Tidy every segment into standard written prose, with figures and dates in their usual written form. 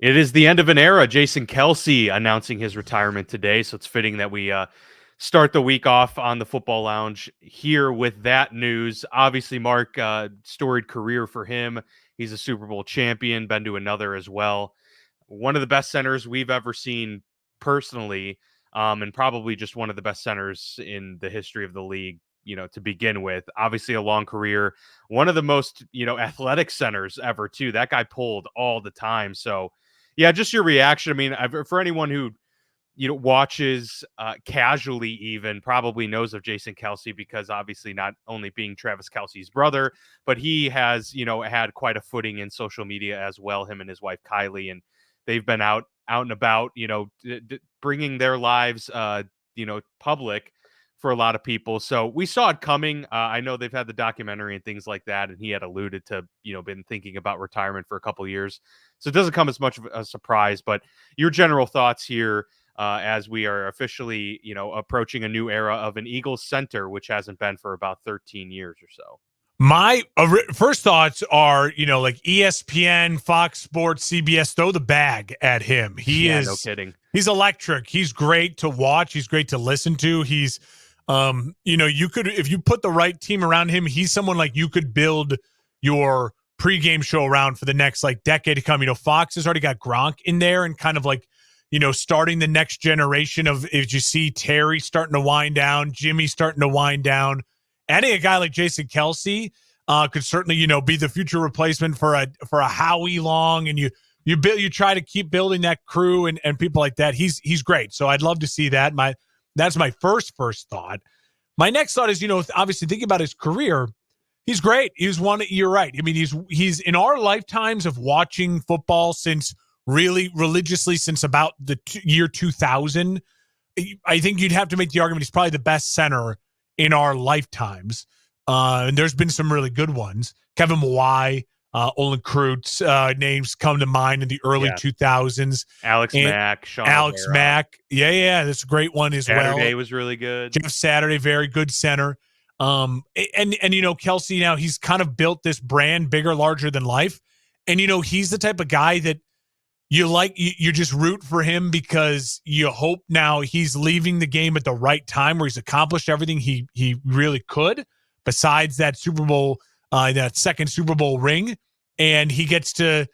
It is the end of an era. Jason Kelsey announcing his retirement today, so it's fitting that we start the week off on the Football Lounge here with that news. Obviously, Mark, storied career for him. He's a Super Bowl champion, been to another as well. One of the best centers we've ever seen personally, and probably just one of the best centers in the history of the league, to begin with. Obviously, a long career. One of the most, athletic centers ever, too. That guy pulled all the time. So, yeah, just your reaction. I mean, for anyone who watches casually, even probably knows of Jason Kelsey because obviously not only being Travis Kelsey's brother, but he has had quite a footing in social media as well. Him and his wife Kylie, and they've been out and about, bringing their lives, public for a lot of people. So we saw it coming. I know they've had the documentary and things like that, and he had alluded to been thinking about retirement for a couple of years. So it doesn't come as much of a surprise, but your general thoughts here as we are officially, approaching a new era of an Eagles center, which hasn't been for about 13 years or so. My first thoughts are, like ESPN, Fox Sports, CBS, throw the bag at him. No kidding. He's electric. He's great to watch. He's great to listen to. He's, you could, if you put the right team around him, he's someone like you could build your pregame show around for the next decade to come. Fox has already got Gronk in there and kind of starting the next generation of, if you see Terry starting to wind down, Jimmy starting to wind down. Adding a guy like Jason Kelsey could certainly, be the future replacement for a Howie Long, and you try to keep building that crew and people like that. He's great. So I'd love to see that. That's my first thought. My next thought is, obviously thinking about his career, he's great. You're right. I mean, he's in our lifetimes of watching football since really religiously since about the year 2000. I think you'd have to make the argument he's probably the best center in our lifetimes. And there's been some really good ones. Kevin Mawai, Olin Kreutz, names come to mind in the early 2000s. Alex Mack, Sean Alex O'Hara. Mack. Yeah, that's a great one as well. Saturday was really good. Jeff Saturday, very good center. And Kelsey now, he's kind of built this brand bigger, larger than life. And, he's the type of guy that you just root for him because you hope now he's leaving the game at the right time where he's accomplished everything he really could besides that Super Bowl, that second Super Bowl ring. And he gets to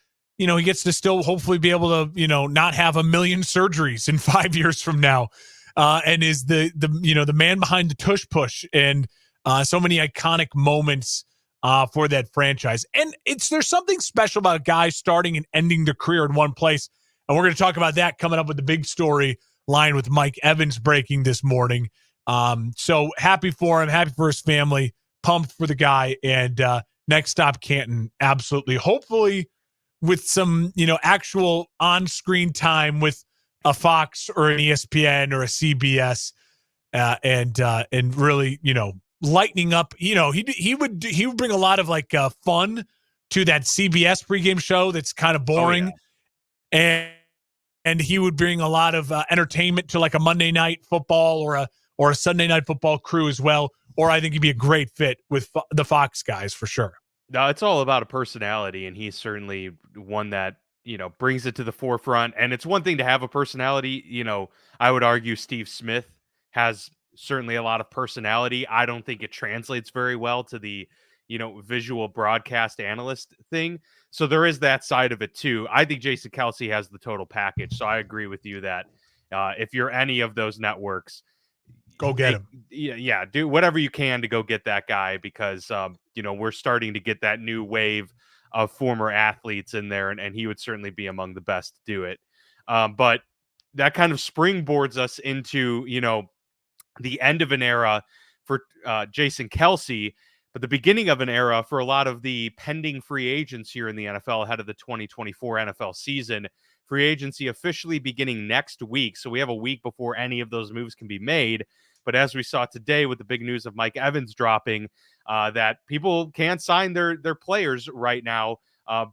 still hopefully be able to, not have a million surgeries in 5 years from now. And is the man behind the tush push and so many iconic moments for that franchise. And there's something special about a guy starting and ending their career in one place. And we're going to talk about that coming up with the big story line with Mike Evans breaking this morning. So happy for him, happy for his family, pumped for the guy. And next stop, Canton, absolutely. Hopefully with some, actual on-screen time with a Fox or an ESPN or a CBS and really, lightening up. He would bring a lot of fun to that CBS pregame show that's kind of boring. Oh, yeah. And he would bring a lot of entertainment to a Monday Night Football or a Sunday Night Football crew as well. Or I think he'd be a great fit with the Fox guys for sure. No, it's all about a personality, and he's certainly one that brings it to the forefront. And it's one thing to have a personality. I would argue Steve Smith has certainly a lot of personality. I don't think it translates very well to the visual broadcast analyst thing. So there is that side of it too. I think Jason Kelsey has the total package. So I agree with you that if you're any of those networks, go get him. Yeah, do whatever you can to go get that guy because we're starting to get that new wave of former athletes in there, and he would certainly be among the best to do it. But that kind of springboards us into the end of an era for Jason Kelsey, but the beginning of an era for a lot of the pending free agents here in the NFL ahead of the 2024 NFL season. Free agency officially beginning next week. So we have a week before any of those moves can be made. But as we saw today with the big news of Mike Evans dropping, that people can't sign their players right now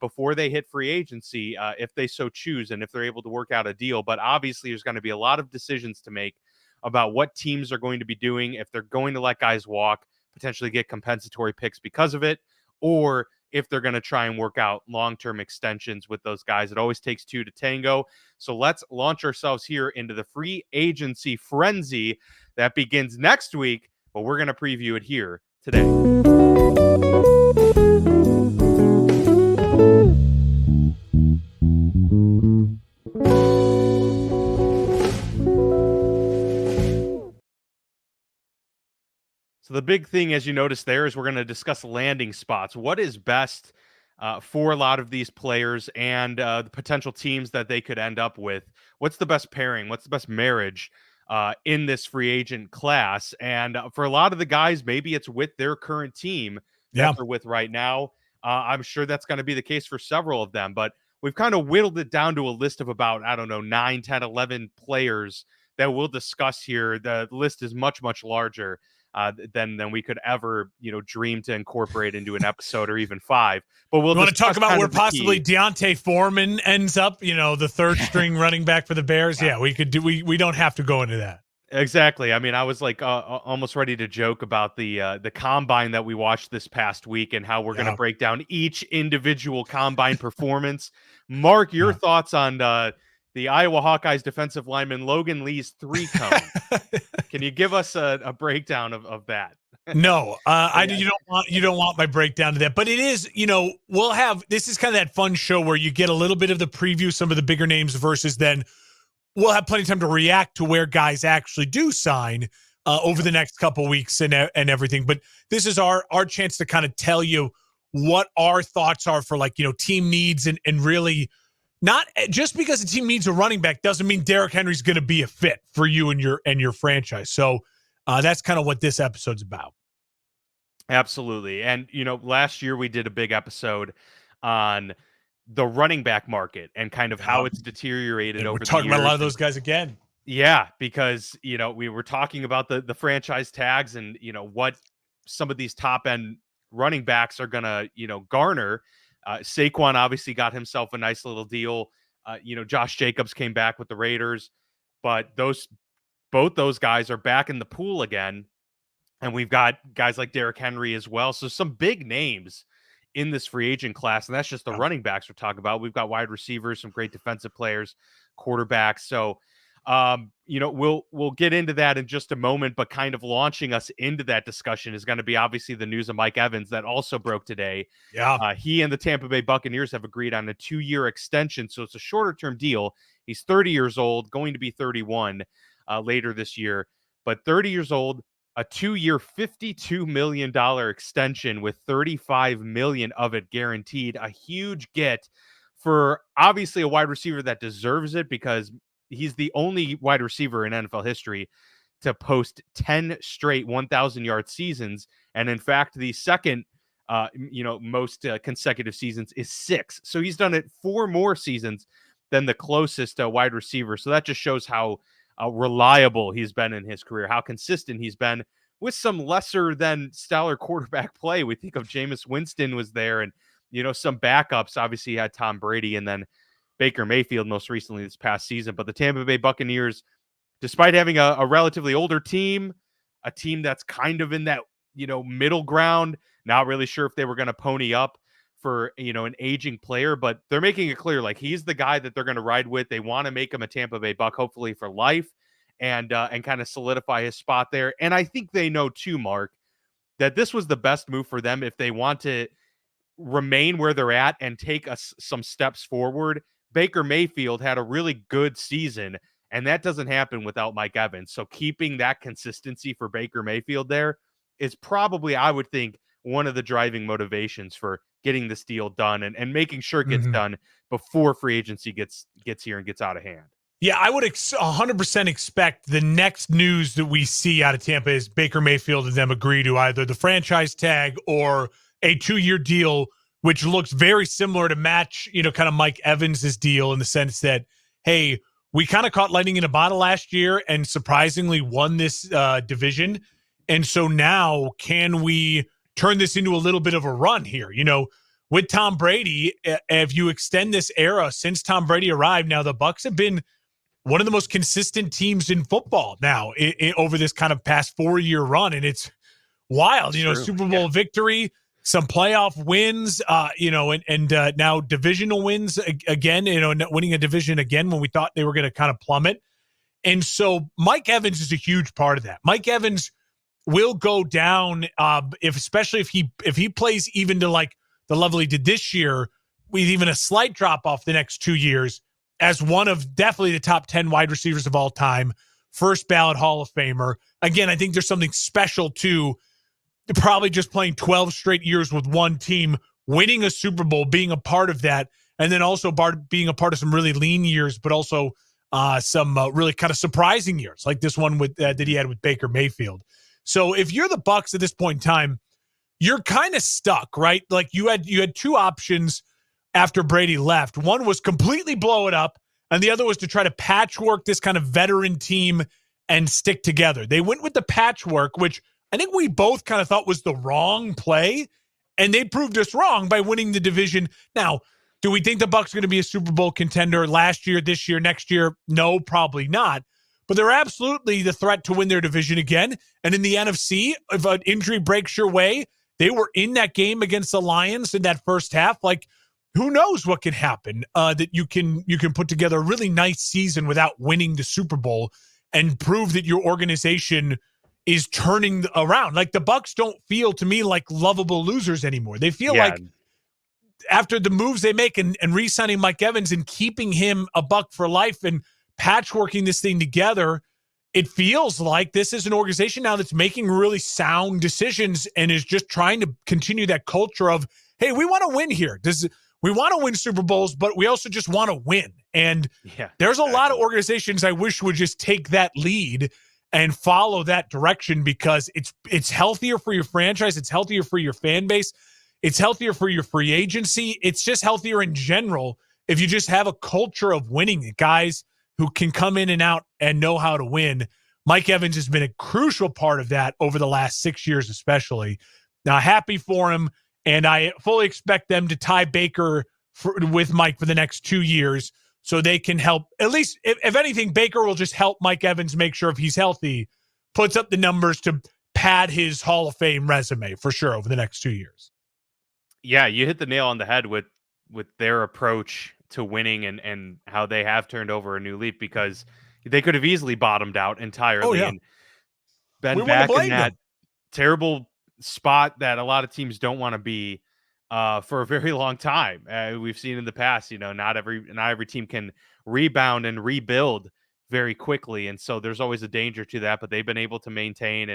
before they hit free agency if they so choose and if they're able to work out a deal. But obviously there's going to be a lot of decisions to make about what teams are going to be doing, if they're going to let guys walk, potentially get compensatory picks because of it, or if they're going to try and work out long-term extensions with those guys. It always takes two to tango. So let's launch ourselves here into the free agency frenzy that begins next week, but we're going to preview it here today. So the big thing, as you notice there, is we're going to discuss landing spots. What is best for a lot of these players and the potential teams that they could end up with? What's the best pairing? What's the best marriage in this free agent class? And for a lot of the guys, maybe it's with their current team that they're with right now. I'm sure that's going to be the case for several of them, but we've kind of whittled it down to a list of about, 9, 10, 11 players that we'll discuss here. The list is much, much larger than we could ever, dream to incorporate into an episode or even 5. But we'll want to talk about where possibly D'Onta Foreman ends up, the third string running back for the Bears. Yeah, we could do. We don't have to go into that. Exactly. I mean, I was like almost ready to joke about the combine that we watched this past week and how we're going to break down each individual combine performance. Mark, your thoughts on the Iowa Hawkeyes defensive lineman Logan Lee's 3-cone. Can you give us a breakdown of that? No, you don't want my breakdown to that, but it is, we'll have, this is kind of that fun show where you get a little bit of the preview, some of the bigger names versus then we'll have plenty of time to react to where guys actually do sign over the next couple weeks and everything. But this is our chance to kind of tell you what our thoughts are for team needs and really. Not just because a team needs a running back doesn't mean Derrick Henry's going to be a fit for you and your franchise. So that's kind of what this episode's about. Absolutely. And, last year we did a big episode on the running back market and kind of how it's deteriorated over the years. We're talking about a lot of those guys again. Yeah, because, we were talking about the franchise tags and, what some of these top end running backs are going to, garner. Saquon obviously got himself a nice little deal. Josh Jacobs came back with the Raiders, but both those guys are back in the pool again. And we've got guys like Derrick Henry as well. So some big names in this free agent class. And that's just the running backs we're talking about. We've got wide receivers, some great defensive players, quarterbacks. So, we'll get into that in just a moment, but kind of launching us into that discussion is going to be obviously the news of Mike Evans that also broke today. Yeah. He and the Tampa Bay Buccaneers have agreed on a 2-year extension. So it's a shorter term deal. He's 30 years old, going to be 31 later this year, but 30 years old, a 2-year, $52 million extension with $35 million of it guaranteed. A huge get for obviously a wide receiver that deserves it because he's the only wide receiver in NFL history to post 10 straight 1,000-yard seasons. And in fact, the second, most consecutive seasons is 6. So he's done it 4 more seasons than the closest wide receiver. So that just shows how reliable he's been in his career, how consistent he's been with some lesser than stellar quarterback play. We think of Jameis Winston was there and, some backups. Obviously he had Tom Brady and then Baker Mayfield most recently this past season. But the Tampa Bay Buccaneers, despite having a relatively older team, a team that's kind of in that, middle ground, not really sure if they were going to pony up for, an aging player, but they're making it clear, like he's the guy that they're going to ride with. They want to make him a Tampa Bay Buck, hopefully for life and kind of solidify his spot there. And I think they know too, Mark, that this was the best move for them if they want to remain where they're at and take some steps forward. Baker Mayfield had a really good season, and that doesn't happen without Mike Evans. So keeping that consistency for Baker Mayfield there is probably, I would think, one of the driving motivations for getting this deal done and making sure it gets done before free agency gets here and gets out of hand. Yeah, I would 100% expect the next news that we see out of Tampa is Baker Mayfield and them agree to either the franchise tag or a 2-year deal, which looks very similar to match, kind of Mike Evans's deal in the sense that, hey, we kind of caught lightning in a bottle last year and surprisingly won this division. And so now can we turn this into a little bit of a run here? With Tom Brady, if you extend this era since Tom Brady arrived, now the Bucs have been one of the most consistent teams in football now over this kind of past 4-year run. And it's wild, Super Bowl victory, some playoff wins, and now divisional wins again, winning a division again when we thought they were going to kind of plummet. And so Mike Evans is a huge part of that. Mike Evans will go down, especially if he plays even to like the level he did this year, with even a slight drop off the next 2 years, as one of definitely the top 10 wide receivers of all time, first ballot Hall of Famer. Again, I think there's something special to probably just playing 12 straight years with one team, winning a Super Bowl, being a part of that, and then also being a part of some really lean years, but also some really kind of surprising years, like this one with that he had with Baker Mayfield. So if you're the Bucs at this point in time, you're kind of stuck, right? Like you had two options after Brady left. One was completely blow it up, and the other was to try to patchwork this kind of veteran team and stick together. They went with the patchwork, which I think we both kind of thought was the wrong play, and they proved us wrong by winning the division. Now, do we think the Bucs are going to be a Super Bowl contender last year, this year, next year? No, probably not. But they're absolutely the threat to win their division again. And in the NFC, if an injury breaks your way, they were in that game against the Lions in that first half. Like, who knows what can happen? That you can put together a really nice season without winning the Super Bowl and prove that your organization is turning around. Like the Bucs don't feel to me like lovable losers anymore. They feel like after the moves they make and re-signing Mike Evans and keeping him a Buck for life and patchworking this thing together, it feels like this is an organization now that's making really sound decisions and is just trying to continue that culture of, hey, we want to win here. We want to win Super Bowls, but we also just want to win. And there's a lot of organizations I wish would just take that lead and follow that direction, because it's healthier for your franchise. It's healthier for your fan base. It's healthier for your free agency. It's just healthier in general if you just have a culture of winning, guys who can come in and out and know how to win. Mike Evans has been a crucial part of that over the last 6 years especially. Now, happy for him, and I fully expect them to tie Baker with Mike for the next 2 years, so they can help. At least, if anything, Baker will just help Mike Evans make sure if he's healthy, puts up the numbers to pad his Hall of Fame resume for sure over the next 2 years. Yeah, you hit the nail on the head with their approach to winning and how they have turned over a new leaf, because they could have easily bottomed out entirely and been back in that terrible spot that a lot of teams don't want to be for a very long time. We've seen in the past, not every team can rebound and rebuild very quickly, and so there's always a danger to that. But they've been able to maintain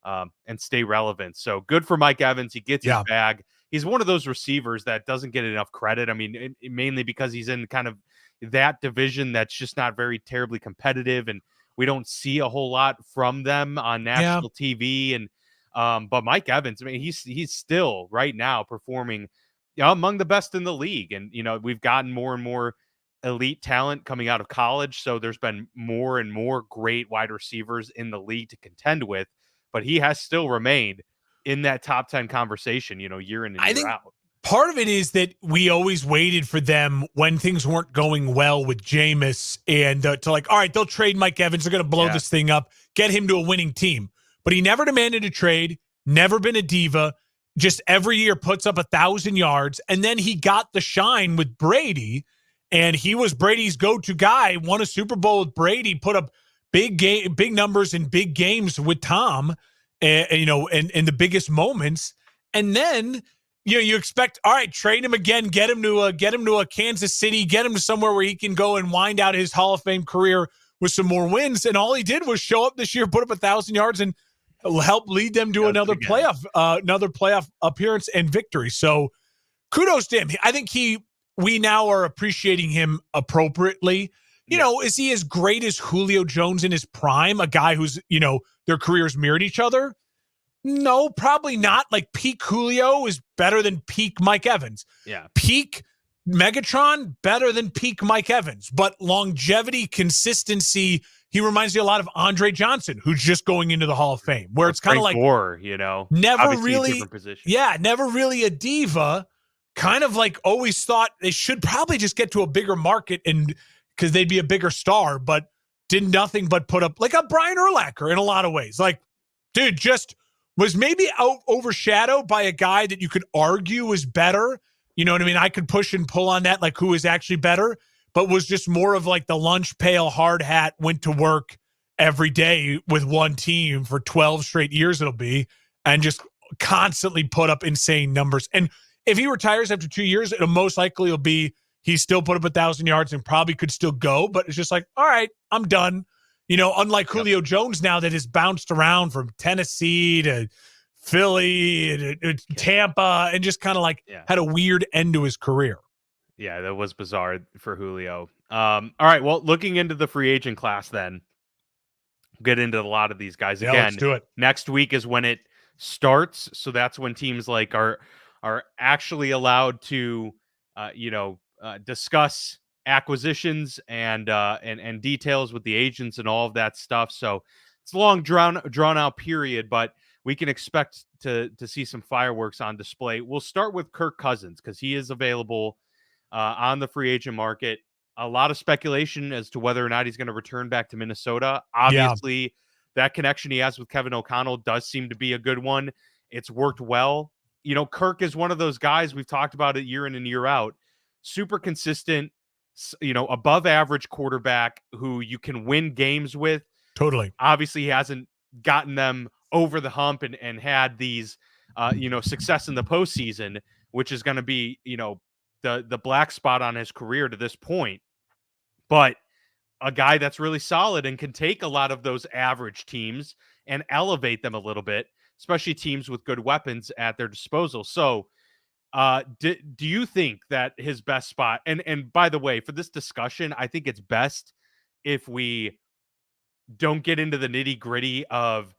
and stay relevant. So good for Mike Evans. He gets his bag. He's one of those receivers that doesn't get enough credit. I mean, mainly because he's in kind of that division that's just not very terribly competitive, and we don't see a whole lot from them on national TV. And but Mike Evans, I mean, he's still right now performing among the best in the league. And we've gotten more and more elite talent coming out of college, so there's been more and more great wide receivers in the league to contend with. But he has still remained in that top 10 conversation, year in and year out. Part of it is that we always waited for them when things weren't going well with Jameis and to like, all right, they'll trade Mike Evans. They're going to blow this thing up, get him to a winning team. But he never demanded a trade, never been a diva, just every year puts up 1,000 yards. And then he got the shine with Brady, and he was Brady's go-to guy, won a Super Bowl with Brady, put up big numbers in big games with Tom. And in the biggest moments, and then you expect, all right, trade him again, get him to a Kansas City, get him to somewhere where he can go and wind out his Hall of Fame career with some more wins. And all he did was show up this year, put up 1,000 yards, and help lead them to another playoff appearance and victory. So kudos to him. I think we now are appreciating him appropriately. Is he as great as Julio Jones in his prime? A guy who's, their careers mirrored each other? No, probably not. Like peak Julio is better than peak Mike Evans. Yeah. Peak Megatron, better than peak Mike Evans. But longevity, consistency, he reminds me a lot of Andre Johnson, who's just going into the Hall of Fame, where it's kind of like never really a diva, kind of like always thought they should probably just get to a bigger market and because they'd be a bigger star, but did nothing but put up like a Brian Urlacher in a lot of ways. Like, dude, just was maybe overshadowed by a guy that you could argue was better. You know what I mean? I could push and pull on that, like who is actually better, but was just more of like the lunch pail hard hat, went to work every day with one team for 12 straight years it'll be, and just constantly put up insane numbers. And if he retires after 2 years, it'll most likely will be he still put up 1,000 yards and probably could still go, but it's just like, all right, I'm done. You know, unlike Julio Jones now that has bounced around from Tennessee to Philly to Tampa and just kind of like had a weird end to his career. Yeah, that was bizarre for Julio. All right, well, looking into the free agent class then, get into a lot of these guys again. Let's do it. Next week is when it starts, so that's when teams like are actually allowed to discuss acquisitions and details with the agents and all of that stuff. So it's a long drawn out period, but we can expect to see some fireworks on display. We'll start with Kirk Cousins because he is available on the free agent market. A lot of speculation as to whether or not he's going to return back to Minnesota. Obviously, that connection he has with Kevin O'Connell does seem to be a good one. It's worked well. You know, Kirk is one of those guys we've talked about it year in and year out. Super consistent, you know, above average quarterback who you can win games with. Totally. Obviously, he hasn't gotten them over the hump and had these, success in the postseason, which is going to be, the black spot on his career to this point. But a guy that's really solid and can take a lot of those average teams and elevate them a little bit, especially teams with good weapons at their disposal. So, do you think that his best spot, and by the way, for this discussion, I think it's best if we don't get into the nitty gritty of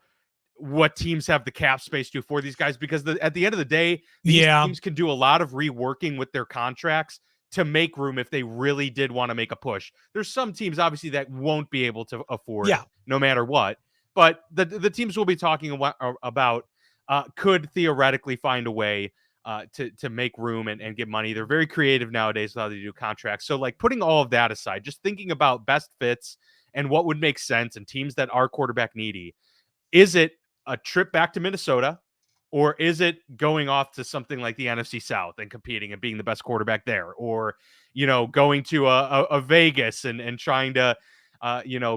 what teams have the cap space to for these guys, because at the end of the day, these teams can do a lot of reworking with their contracts to make room if they really did want to make a push. There's some teams obviously that won't be able to afford no matter what, but the teams we'll be talking about could theoretically find a way to make room and get money. They're very creative nowadays with how they do contracts. So like putting all of that aside, just thinking about best fits and what would make sense and teams that are quarterback needy, is it a trip back to Minnesota, or is it going off to something like the NFC South and competing and being the best quarterback there, or, going to a Vegas and trying to,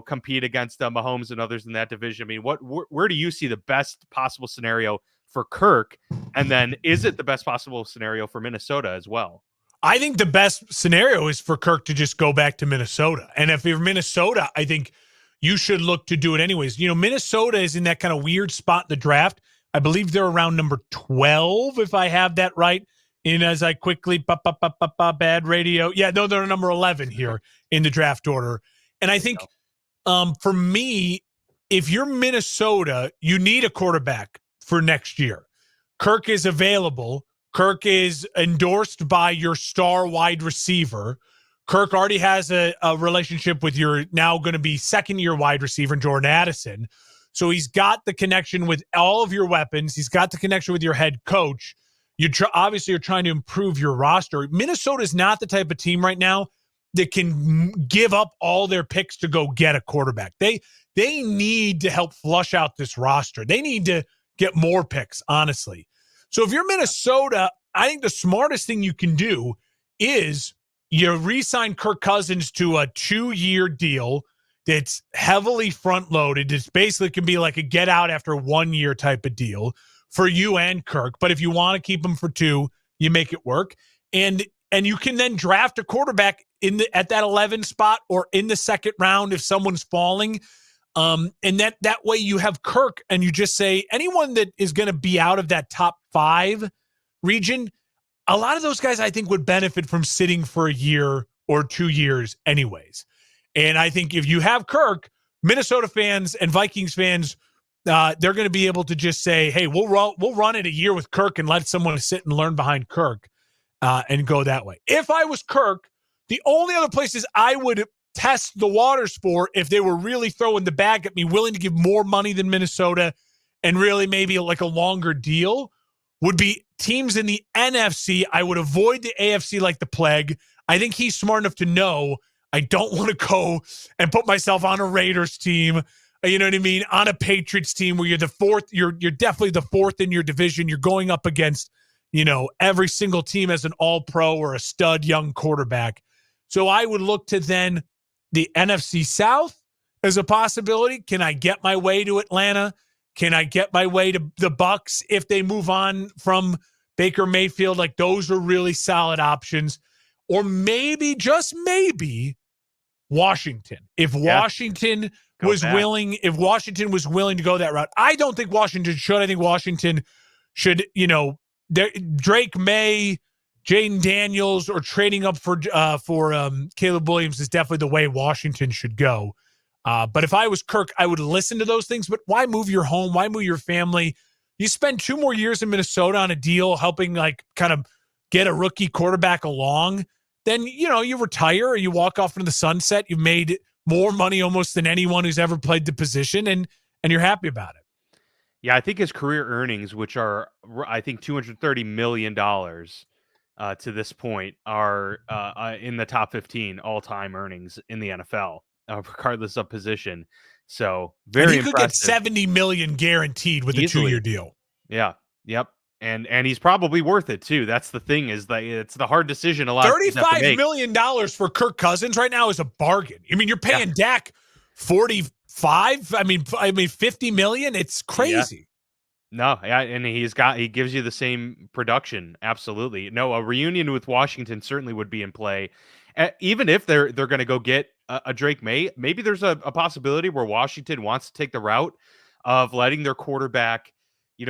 compete against Mahomes and others in that division? I mean, where do you see the best possible scenario for Kirk? And then is it the best possible scenario for Minnesota as well? I think the best scenario is for Kirk to just go back to Minnesota. And if you're Minnesota, I think you should look to do it anyways. You know, Minnesota is in that kind of weird spot in the draft. I believe they're around number 12, if I have that right. And as I quickly, bad radio. Yeah, no, they're number 11 here in the draft order. And I think for me, if you're Minnesota, you need a quarterback for next year. Kirk is available. Kirk is endorsed by your star wide receiver. Kirk already has a relationship with your now going to be second-year wide receiver, Jordan Addison. So he's got the connection with all of your weapons. He's got the connection with your head coach. Obviously, you're trying to improve your roster. Minnesota is not the type of team right now that can give up all their picks to go get a quarterback. They need to help flush out this roster. They need to get more picks, honestly. So if you're Minnesota, I think the smartest thing you can do is you re-sign Kirk Cousins to a 2-year deal that's heavily front-loaded. It's basically can be like a get out after 1 year type of deal for you and Kirk. But if you want to keep him for 2, you make it work. And you can then draft a quarterback at that 11 spot or in the second round if someone's falling. And that way you have Kirk and you just say anyone that is going to be out of that top 5 region, a lot of those guys I think would benefit from sitting for a year or 2 years anyways. And I think if you have Kirk, Minnesota fans and Vikings fans, they're going to be able to just say, hey, we'll run it a year with Kirk and let someone sit and learn behind Kirk and go that way. If I was Kirk, the only other places I would test the waters for, if they were really throwing the bag at me, willing to give more money than Minnesota and really maybe like a longer deal, would be teams in the NFC. I would avoid the AFC like the plague. I think he's smart enough to know I don't want to go and put myself on a Raiders team. You know what I mean? On a Patriots team where you're the fourth, you're definitely the fourth in your division. You're going up against, every single team as an all-pro or a stud young quarterback. So I would look to then the NFC South as a possibility. Can I get my way to Atlanta? Can I get my way to the Bucs if they move on from Baker Mayfield? Like, those are really solid options. Or maybe, just maybe, Washington. If Washington was willing to go that route. I don't think Washington should. I think Washington should, Drake May, Jaden Daniels, or trading up for Caleb Williams is definitely the way Washington should go. But if I was Kirk, I would listen to those things. But why move your home? Why move your family? You spend 2 more years in Minnesota on a deal helping kind of get a rookie quarterback along. Then, you retire or you walk off into the sunset. You've made more money almost than anyone who's ever played the position, and you're happy about it. Yeah, I think his career earnings, which are, I think, $230 million to this point, are in the top 15 all-time earnings in the NFL, regardless of position. So very impressive. Could get $70 million guaranteed with Easily. a 2-year deal. Yeah. Yep. And he's probably worth it too. That's the thing, is that it's the hard decision. $35 million for Kirk Cousins right now is a bargain. I mean, you're paying Dak 45. I mean, $50 million. It's crazy. No, and he gives you the same production. Absolutely. No, a reunion with Washington certainly would be in play. Even if they're going to go get a Drake May, maybe there's a possibility where Washington wants to take the route of letting their quarterback,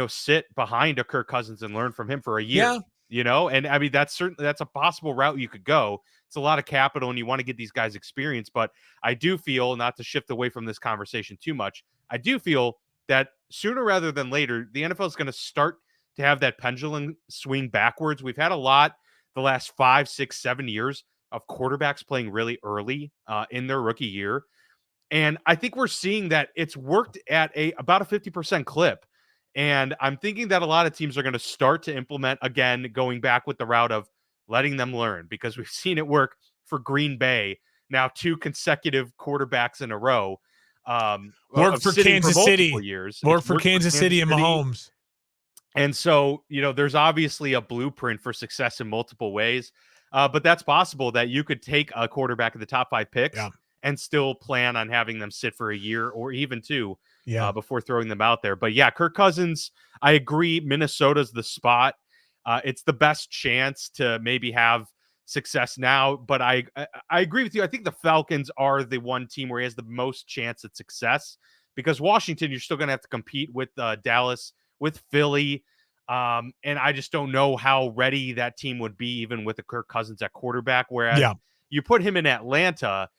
sit behind a Kirk Cousins and learn from him for a year. And I mean, that's a possible route you could go. It's a lot of capital and you want to get these guys experience, but I do feel, not to shift away from this conversation too much, I do feel that sooner rather than later, the NFL is going to start to have that pendulum swing backwards. We've had a lot the last 5, 6, 7 years of quarterbacks playing really early in their rookie year. And I think we're seeing that it's worked at about a 50% clip. And I'm thinking that a lot of teams are going to start to implement, again, going back with the route of letting them learn, because we've seen it work for Green Bay now 2 consecutive quarterbacks in a row. Worked for Kansas City. Worked for Kansas City and Mahomes. And so, there's obviously a blueprint for success in multiple ways. But that's possible that you could take a quarterback in the top 5 picks and still plan on having them sit for a year or even 2 before throwing them out there. But yeah, Kirk Cousins, I agree, Minnesota's the spot. It's the best chance to maybe have success now, but I agree with you. I think the Falcons are the one team where he has the most chance at success, because Washington, you're still going to have to compete with Dallas, with Philly. And I just don't know how ready that team would be, even with a Kirk Cousins at quarterback. Whereas you put him in Atlanta,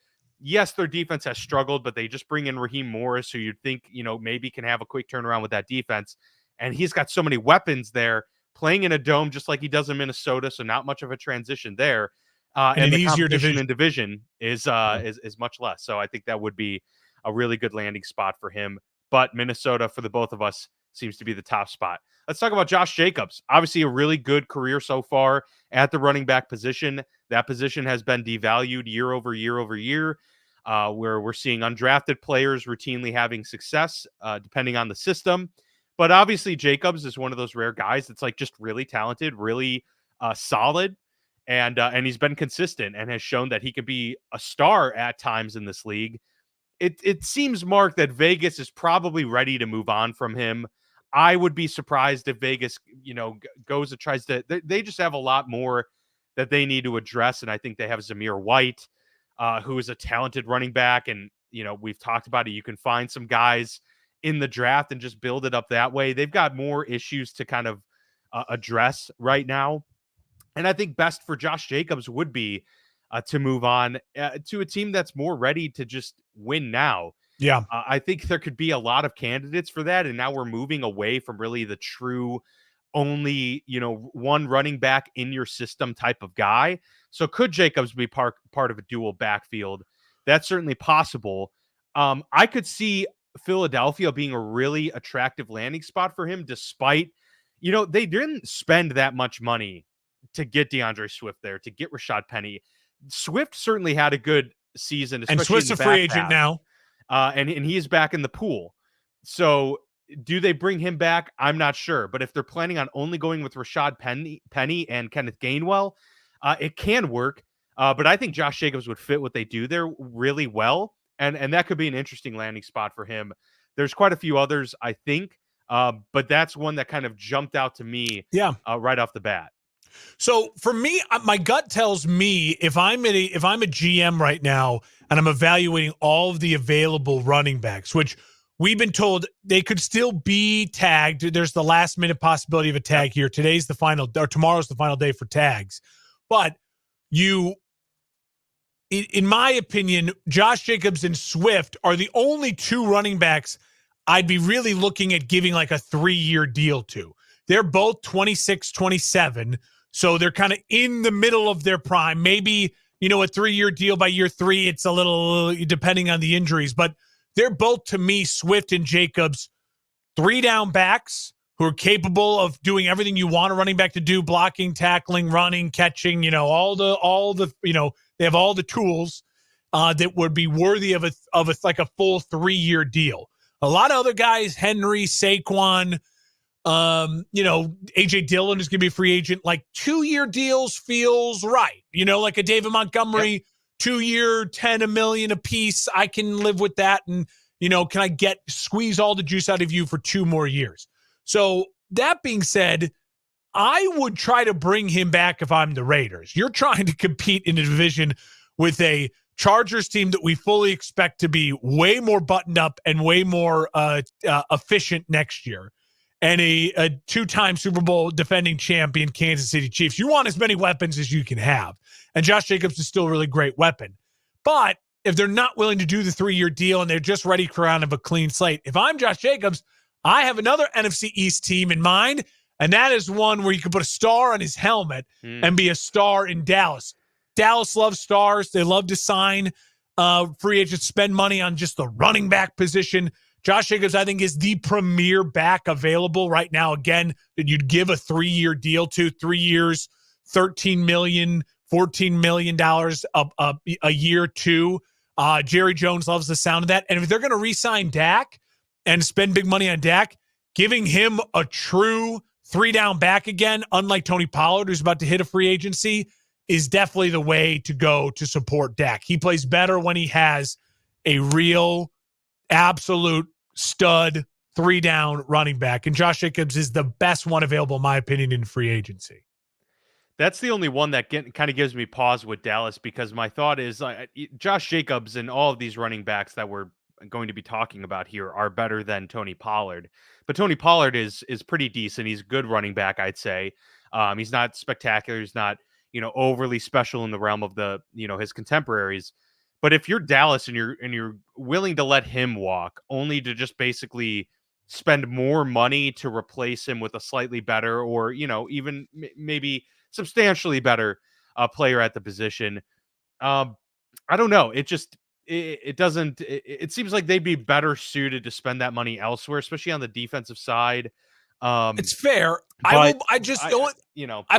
yes, their defense has struggled, but they just bring in Raheem Morris, who you'd think, maybe can have a quick turnaround with that defense. And he's got so many weapons there, playing in a dome just like he does in Minnesota, so not much of a transition there. And the competition in division is much less. So I think that would be a really good landing spot for him. But Minnesota, for the both of us, seems to be the top spot. Let's talk about Josh Jacobs. Obviously, a really good career so far at the running back position. That position has been devalued year over year, where we're seeing undrafted players routinely having success, depending on the system. But obviously, Jacobs is one of those rare guys that's just really talented, really solid, and he's been consistent and has shown that he could be a star at times in this league. It seems, Mark, that Vegas is probably ready to move on from him. I would be surprised if Vegas, goes and tries to. They just have a lot more that they need to address, and I think they have Zamir White, who is a talented running back, and we've talked about it. You can find some guys in the draft and just build it up that way. They've got more issues to kind of address right now, and I think best for Josh Jacobs would be to move on to a team that's more ready to just win now. Yeah. I think there could be a lot of candidates for that. And now we're moving away from really the true only, one running back in your system type of guy. So could Jacobs be part of a dual backfield? That's certainly possible. I could see Philadelphia being a really attractive landing spot for him, despite, they didn't spend that much money to get DeAndre Swift there, to get Rashad Penny. Swift certainly had a good season. And Swift's a free agent now. and he's back in the pool. So do they bring him back? I'm not sure. But if they're planning on only going with Rashad Penny and Kenneth Gainwell, it can work. But I think Josh Jacobs would fit what they do there really well, and that could be an interesting landing spot for him. There's quite a few others, I think, but that's one that kind of jumped out to me, right off the bat. So for me, my gut tells me if I'm a GM right now and I'm evaluating all of the available running backs, which we've been told they could still be tagged. There's the last minute possibility of a tag here. Today's the final, or tomorrow's the final day for tags. But in my opinion, Josh Jacobs and Swift are the only two running backs I'd be really looking at giving like a 3-year deal to. They're both 26, 27. So they're kind of in the middle of their prime. Maybe, a 3-year deal by year 3, it's a little depending on the injuries. But they're both, to me, Swift and Jacobs, 3-down backs who are capable of doing everything you want a running back to do: blocking, tackling, running, catching, all the they have all the tools that would be worthy of a full 3-year deal. A lot of other guys, Henry, Saquon, AJ Dillon is going to be a free agent. Like 2-year deals feels right. Like a David Montgomery, 2-year, $10 million a piece. I can live with that. And, can I squeeze all the juice out of you for 2 more years? So that being said, I would try to bring him back if I'm the Raiders. You're trying to compete in a division with a Chargers team that we fully expect to be way more buttoned up and way more efficient next year, and a 2-time Super Bowl defending champion Kansas City Chiefs. You want as many weapons as you can have. And Josh Jacobs is still a really great weapon. But if they're not willing to do the 3-year deal and they're just ready for out of a clean slate, if I'm Josh Jacobs, I have another NFC East team in mind, and that is one where you can put a star on his helmet and be a star in Dallas. Dallas loves stars. They love to sign free agents, spend money on just the running back position. Josh Jacobs, I think, is the premier back available right now, again, that you'd give a 3-year deal to. 3 years, $13 million, $14 million a year to. Jerry Jones loves the sound of that. And if they're going to re-sign Dak and spend big money on Dak, giving him a true 3-down back again, unlike Tony Pollard, who's about to hit a free agency, is definitely the way to go to support Dak. He plays better when he has a real, absolute stud 3-down running back. And Josh Jacobs is the best one available, in my opinion, in free agency. That's the only one that kind of gives me pause with Dallas, because my thought is Josh Jacobs and all of these running backs that we're going to be talking about here are better than Tony Pollard. But Tony Pollard is pretty decent. He's a good running back, I'd say. He's not spectacular. He's not, overly special in the realm of the, his contemporaries. But if you're Dallas and you're willing to let him walk, only to just basically spend more money to replace him with a slightly better, or even maybe substantially better player at the position, I don't know. It doesn't. It seems like they'd be better suited to spend that money elsewhere, especially on the defensive side. It's fair. I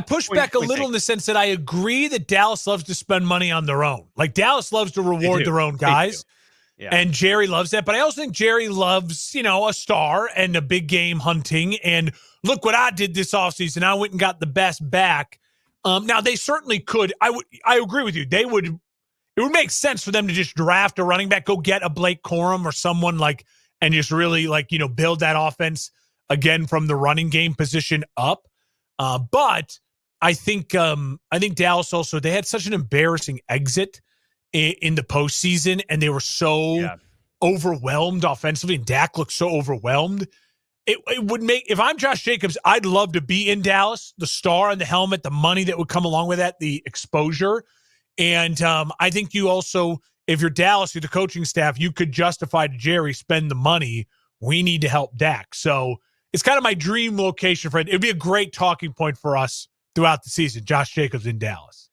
push back a little in the sense that I agree that Dallas loves to spend money on their own. Like, Dallas loves to reward their own guys. Yeah. And Jerry loves that. But I also think Jerry loves, a star and a big game hunting. And look what I did this offseason. I went and got the best back. Now, they certainly could. I agree with you. It would make sense for them to just draft a running back, go get a Blake Corum or someone and just really build that offense again from the running game position up. But I think Dallas also, they had such an embarrassing exit in the postseason, and they were so overwhelmed offensively, and Dak looked so overwhelmed. It would make, if I'm Josh Jacobs, I'd love to be in Dallas, the star and the helmet, the money that would come along with that, the exposure. And I think you also, if you're Dallas, you're the coaching staff, you could justify to Jerry, spend the money. We need to help Dak. So it's kind of my dream location for it. It'd be a great talking point for us throughout the season, Josh Jacobs in Dallas.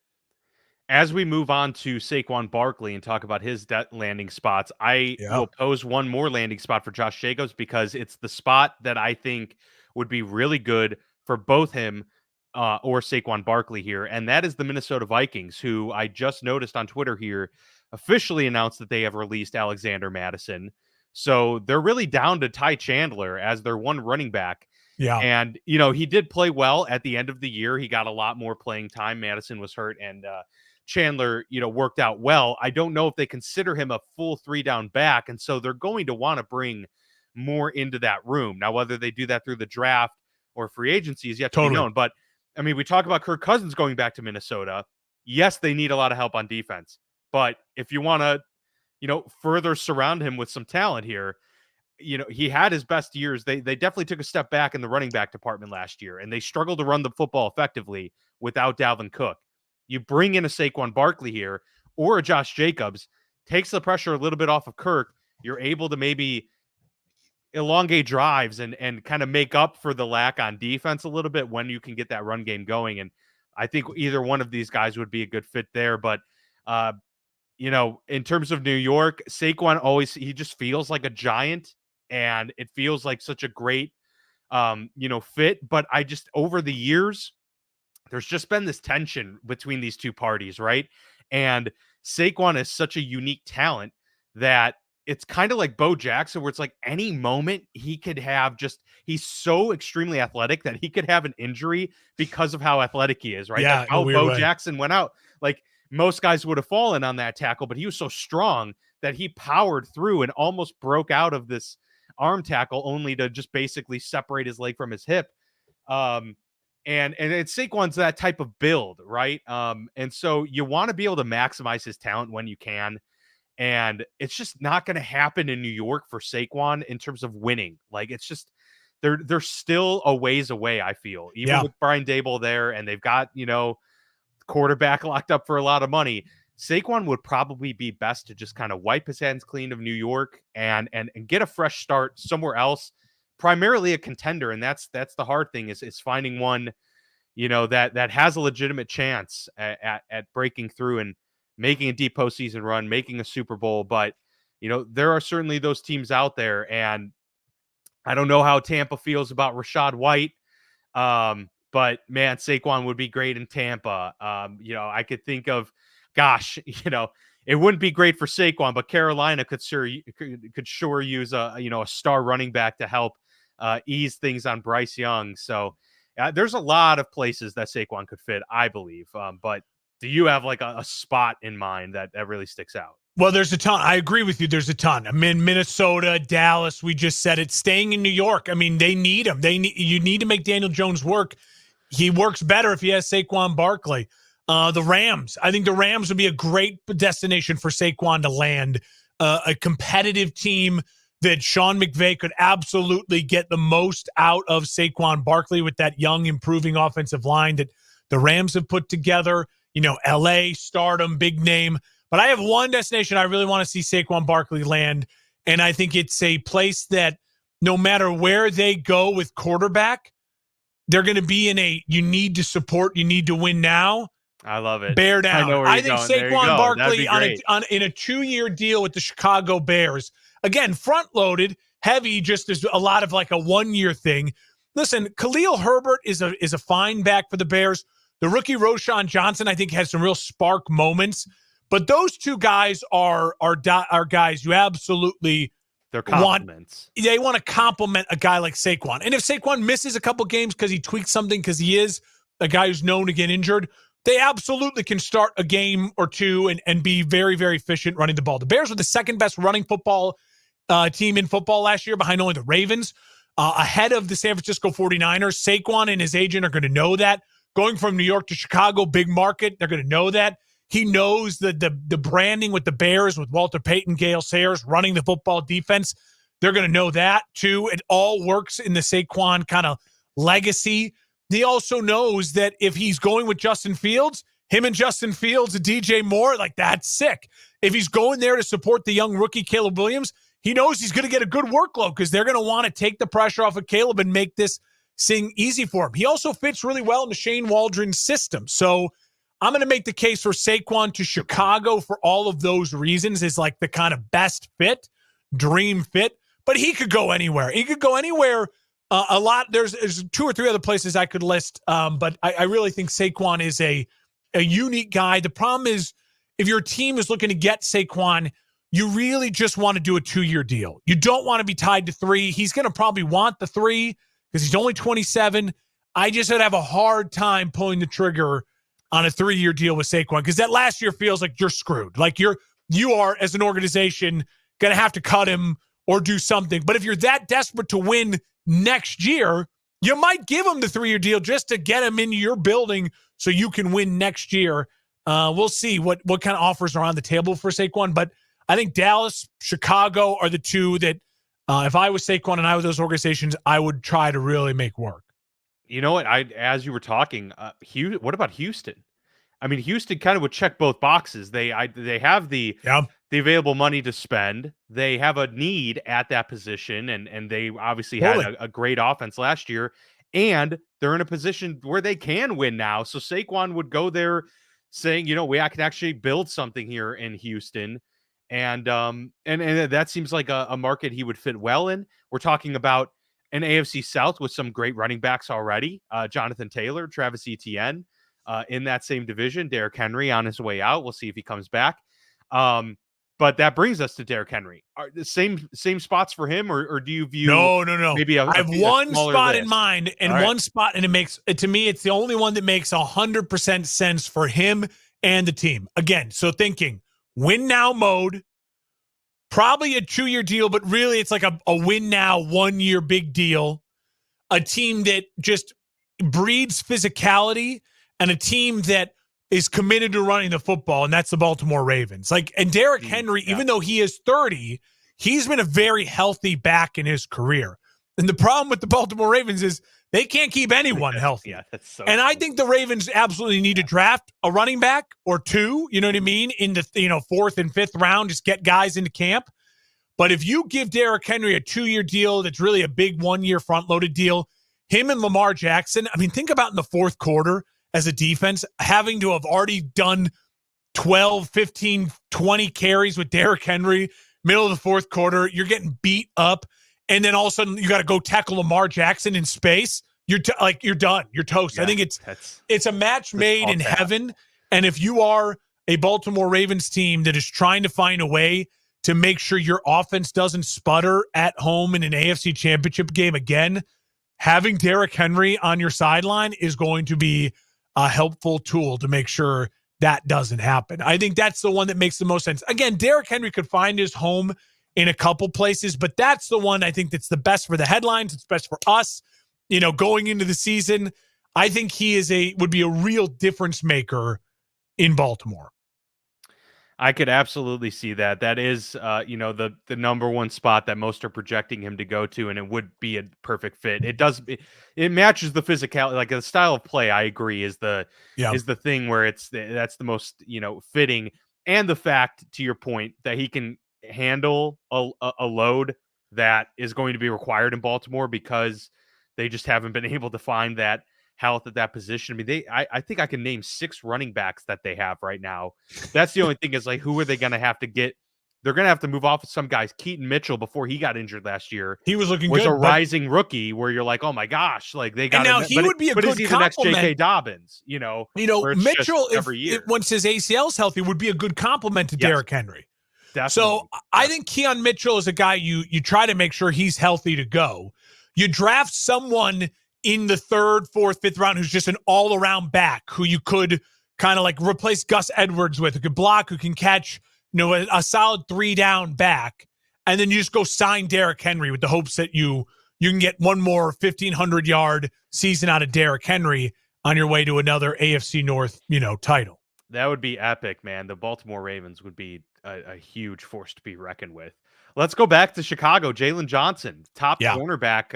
As we move on to Saquon Barkley and talk about his landing spots, I will pose one more landing spot for Josh Jacobs, because it's the spot that I think would be really good for both him or Saquon Barkley here, and that is the Minnesota Vikings, who I just noticed on Twitter here officially announced that they have released Alexander Mattison. So they're really down to Ty Chandler as their one running back. Yeah. And, he did play well at the end of the year. He got a lot more playing time. Madison was hurt, and Chandler, worked out well. I don't know if they consider him a full 3-down back, and so they're going to want to bring more into that room. Now, whether they do that through the draft or free agency is yet to be known. But, I mean, we talk about Kirk Cousins going back to Minnesota. Yes, they need a lot of help on defense. But if you want to, further surround him with some talent here, he had his best years. They definitely took a step back in the running back department last year, and they struggled to run the football effectively without Dalvin Cook. You bring in a Saquon Barkley here or a Josh Jacobs, takes the pressure a little bit off of Kirk. You're able to maybe elongate drives and kind of make up for the lack on defense a little bit when you can get that run game going. And I think either one of these guys would be a good fit there. But, in terms of New York, Saquon he just feels like a giant, and it feels like such a great, fit. But over the years, there's just been this tension between these two parties, right? And Saquon is such a unique talent that it's kind of like Bo Jackson, where it's like any moment he could have he's so extremely athletic that he could have an injury because of how athletic he is, right? Yeah, That's how Bo Jackson went out. Like, most guys would have fallen on that tackle, but he was so strong that he powered through and almost broke out of this arm tackle only to just basically separate his leg from his hip. And Saquon's that type of build, right? And so you want to be able to maximize his talent when you can. And it's just not going to happen in New York for Saquon in terms of winning. Like, it's just they're still a ways away, I feel, even with Brian Daboll there, and they've got, quarterback locked up for a lot of money. Saquon would probably be best to just kind of wipe his hands clean of New York and get a fresh start somewhere else, primarily a contender. And that's the hard thing is finding one, that has a legitimate chance at breaking through and making a deep postseason run, making a Super Bowl. But, there are certainly those teams out there, and I don't know how Tampa feels about Rachaad White. But man, Saquon would be great in Tampa. I could think of, it wouldn't be great for Saquon, but Carolina could sure use a star running back to help ease things on Bryce Young. So there's a lot of places that Saquon could fit, I believe. But do you have like a spot in mind that really sticks out? Well, there's a ton. I agree with you. There's a ton. I mean, Minnesota, Dallas, we just said it. Staying in New York, I mean, they need him. You need to make Daniel Jones work. He works better if he has Saquon Barkley. The Rams, I think the Rams would be a great destination for Saquon to land. A competitive team that Sean McVay could absolutely get the most out of Saquon Barkley with that young, improving offensive line that the Rams have put together. L.A., stardom, big name. But I have one destination I really want to see Saquon Barkley land, and I think it's a place that no matter where they go with quarterback, they're going to be in you need to support, you need to win now. I love it. Bear down. I think Saquon Barkley in a 2-year deal with the Chicago Bears. Again, front-loaded, heavy, just as a lot of like a 1-year thing. Listen, Khalil Herbert is a fine back for the Bears. The rookie Roschon Johnson, I think, has some real spark moments. But those two guys are guys you absolutely they're compliments. They want to compliment a guy like Saquon. And if Saquon misses a couple games because he tweaked something, because he is a guy who's known to get injured, they absolutely can start a game or two and be very, very efficient running the ball. The Bears were the second best running football team in football last year, behind only the Ravens, ahead of the San Francisco 49ers. Saquon and his agent are going to know that. Going from New York to Chicago, big market, they're going to know that. He knows the branding with the Bears, with Walter Payton, Gale Sayers running the football defense. They're going to know that, too. It all works in the Saquon kind of legacy. He also knows that if he's going with Justin Fields, him and Justin Fields and DJ Moore, like, that's sick. If he's going there to support the young rookie Caleb Williams, he knows he's going to get a good workload because they're going to want to take the pressure off of Caleb and make this thing easy for him. He also fits really well in the Shane Waldron's system. So I'm going to make the case for Saquon to Chicago for all of those reasons is like the kind of best fit, dream fit. But he could go anywhere. He could go anywhere A lot. There's 2 or 3 other places I could list, but I really think Saquon is a unique guy. The problem is, if your team is looking to get Saquon, you really just want to do a 2-year deal. You don't want to be tied to 3. He's going to probably want the 3 because he's only 27. I just would have a hard time pulling the trigger on a 3-year deal with Saquon because that last year feels like you're screwed. Like you are, as an organization, going to have to cut him or do something. But if you're that desperate to win next year, you might give him the 3-year deal just to get him into your building so you can win next year. We'll see what kind of offers are on the table for Saquon. But I think Dallas, Chicago are the 2 that if I was Saquon and I was those organizations, I would try to really make work. You know what? As you were talking, what about Houston? I mean, Houston kind of would check both boxes. They have the available money to spend. They have a need at that position, and they obviously had a great offense last year, and they're in a position where they can win now. So Saquon would go there saying, I can actually build something here in Houston. And that seems like a market he would fit well in. We're talking about an AFC South with some great running backs already. Jonathan Taylor, Travis Etienne, in that same division. Derrick Henry on his way out. We'll see if he comes back. But that brings us to Derrick Henry. Are the same spots for him, or do you view? No. Maybe I have one spot list in mind, and right. one spot, and it makes to me, it's the only one that makes 100% sense for him and the team. Again, so thinking win now mode, probably a 2-year deal, but really it's like a win now 1-year big deal. A team that just breeds physicality, and a team that is committed to running the football, and that's the Baltimore Ravens. And Derrick Henry, even though he is 30, he's been a very healthy back in his career. And the problem with the Baltimore Ravens is they can't keep anyone healthy. That's so and I think the Ravens absolutely need to draft a running back or 2, you know what I mean, in the 4th and 5th round, just get guys into camp. But if you give Derrick Henry a 2-year deal that's really a big 1-year front-loaded deal, him and Lamar Jackson, I mean, think about in the 4th quarter, as a defense, having to have already done 12, 15, 20 carries with Derrick Henry, middle of the 4th quarter, you're getting beat up, and then all of a sudden you got to go tackle Lamar Jackson in space. You're done. You're toast. Yeah, I think it's a match made in heaven. And if you are a Baltimore Ravens team that is trying to find a way to make sure your offense doesn't sputter at home in an AFC Championship game again, having Derrick Henry on your sideline is going to be a helpful tool to make sure that doesn't happen. I think that's the one that makes the most sense. Again, Derrick Henry could find his home in a couple places, but that's the one I think that's the best for the headlines. It's best for us, going into the season. I think he would be a real difference maker in Baltimore. I could absolutely see that. That is, the number one spot that most are projecting him to go to, and it would be a perfect fit. It matches the physicality, like the style of play. I agree is the thing where that's the most fitting, and the fact, to your point, that he can handle a load that is going to be required in Baltimore because they just haven't been able to find that health at that position. I mean, I think I can name 6 running backs that they have right now. That's the only thing is who are they going to have to get? They're going to have to move off of some guys. Keaton Mitchell, before he got injured last year, he was looking was good, a rising rookie where you're like, oh my gosh, they got. And now he would be a good compliment. The next J.K. Dobbins, Mitchell, once his ACL's healthy, would be a good compliment to Derrick Henry. Definitely. So I think Keon Mitchell is a guy you try to make sure he's healthy to go. You draft someone in the 3rd, 4th, 5th round who's just an all-around back who you could kind of replace Gus Edwards with, who could block, who can catch, a solid 3-down back, and then you just go sign Derrick Henry with the hopes that you can get one more 1,500-yard season out of Derrick Henry on your way to another AFC North, title. That would be epic, man. The Baltimore Ravens would be a huge force to be reckoned with. Let's go back to Chicago. Jalen Johnson, top cornerback,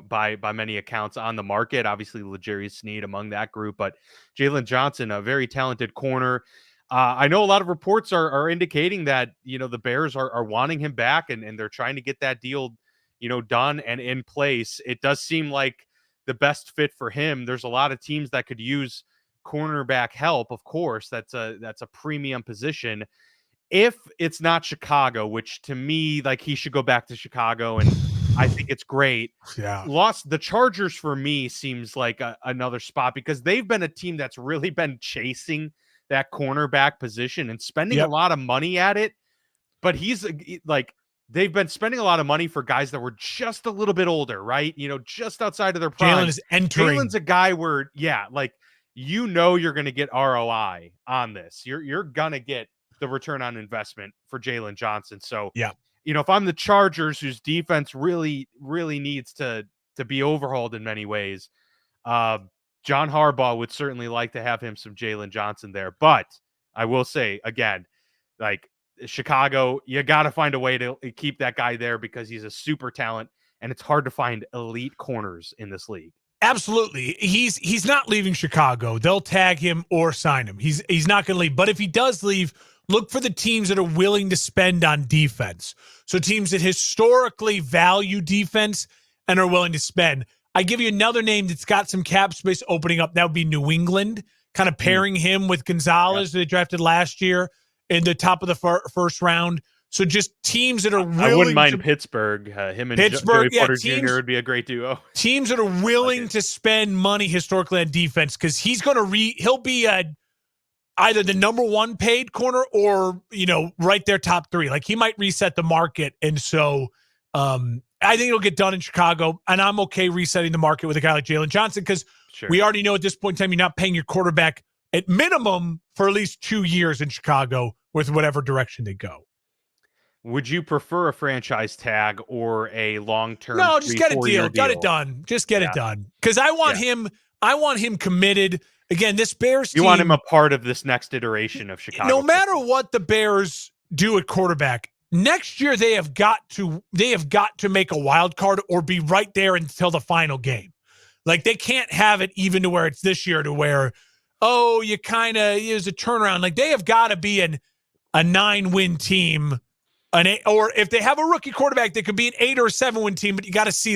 by many accounts on the market. Obviously, L'Jarius Sneed among that group, but Jalen Johnson, a very talented corner. I know a lot of reports are indicating that the Bears are wanting him back, and they're trying to get that deal done and in place. It does seem like the best fit for him. There's a lot of teams that could use cornerback help. Of course, that's a premium position. If it's not Chicago, which to me, he should go back to Chicago and I think it's great. Yeah. Lost the Chargers for me seems like another spot because they've been a team that's really been chasing that cornerback position and spending a Yep. lot of money at it. But he's like, they've been spending a lot of money for guys that were just a little bit older, right? Just outside of their prime. Jalen is entering. Jalen's a guy where, like, you're going to get ROI on this. You're going to get the return on investment for Jalen Johnson. So, yeah. If I'm the Chargers, whose defense really, really needs to be overhauled in many ways, John Harbaugh would certainly like to have him some Jalen Johnson there. But I will say again, like Chicago, you got to find a way to keep that guy there because he's a super talent, and it's hard to find elite corners in this league. Absolutely. He's not leaving Chicago. They'll tag him or sign him. He's not going to leave. But if he does leave, look for the teams that are willing to spend on defense. So teams that historically value defense and are willing to spend. I give you another name that's got some cap space opening up. That would be New England, kind of pairing him with Gonzalez that they drafted last year in the top of the first round. So just teams that are willing. I wouldn't mind Pittsburgh. Him and Joey Porter Jr. would be a great duo. Teams that are willing to spend money historically on defense because he's going to he'll be either the number one paid corner or right there top three. Like he might reset the market, and so I think it'll get done in Chicago. And I'm okay resetting the market with a guy like Jalen Johnson because we already know at this point in time you're not paying your quarterback at minimum for at least 2 years in Chicago with whatever direction they go. Would you prefer a franchise tag or a long-term? No, just get a deal. Get it done. Just get it done. Because I want him. I want him committed. Again, this Bears team. You want him a part of this next iteration of Chicago. No matter what the Bears do at quarterback, next year they have got to make a wild card or be right there until the final game. Like they can't have it even to where it's this year to where, you kind of use a turnaround. Like they have got to be a 9-win team. Or if they have a rookie quarterback, they could be an 8 or 7-win team, but you got to see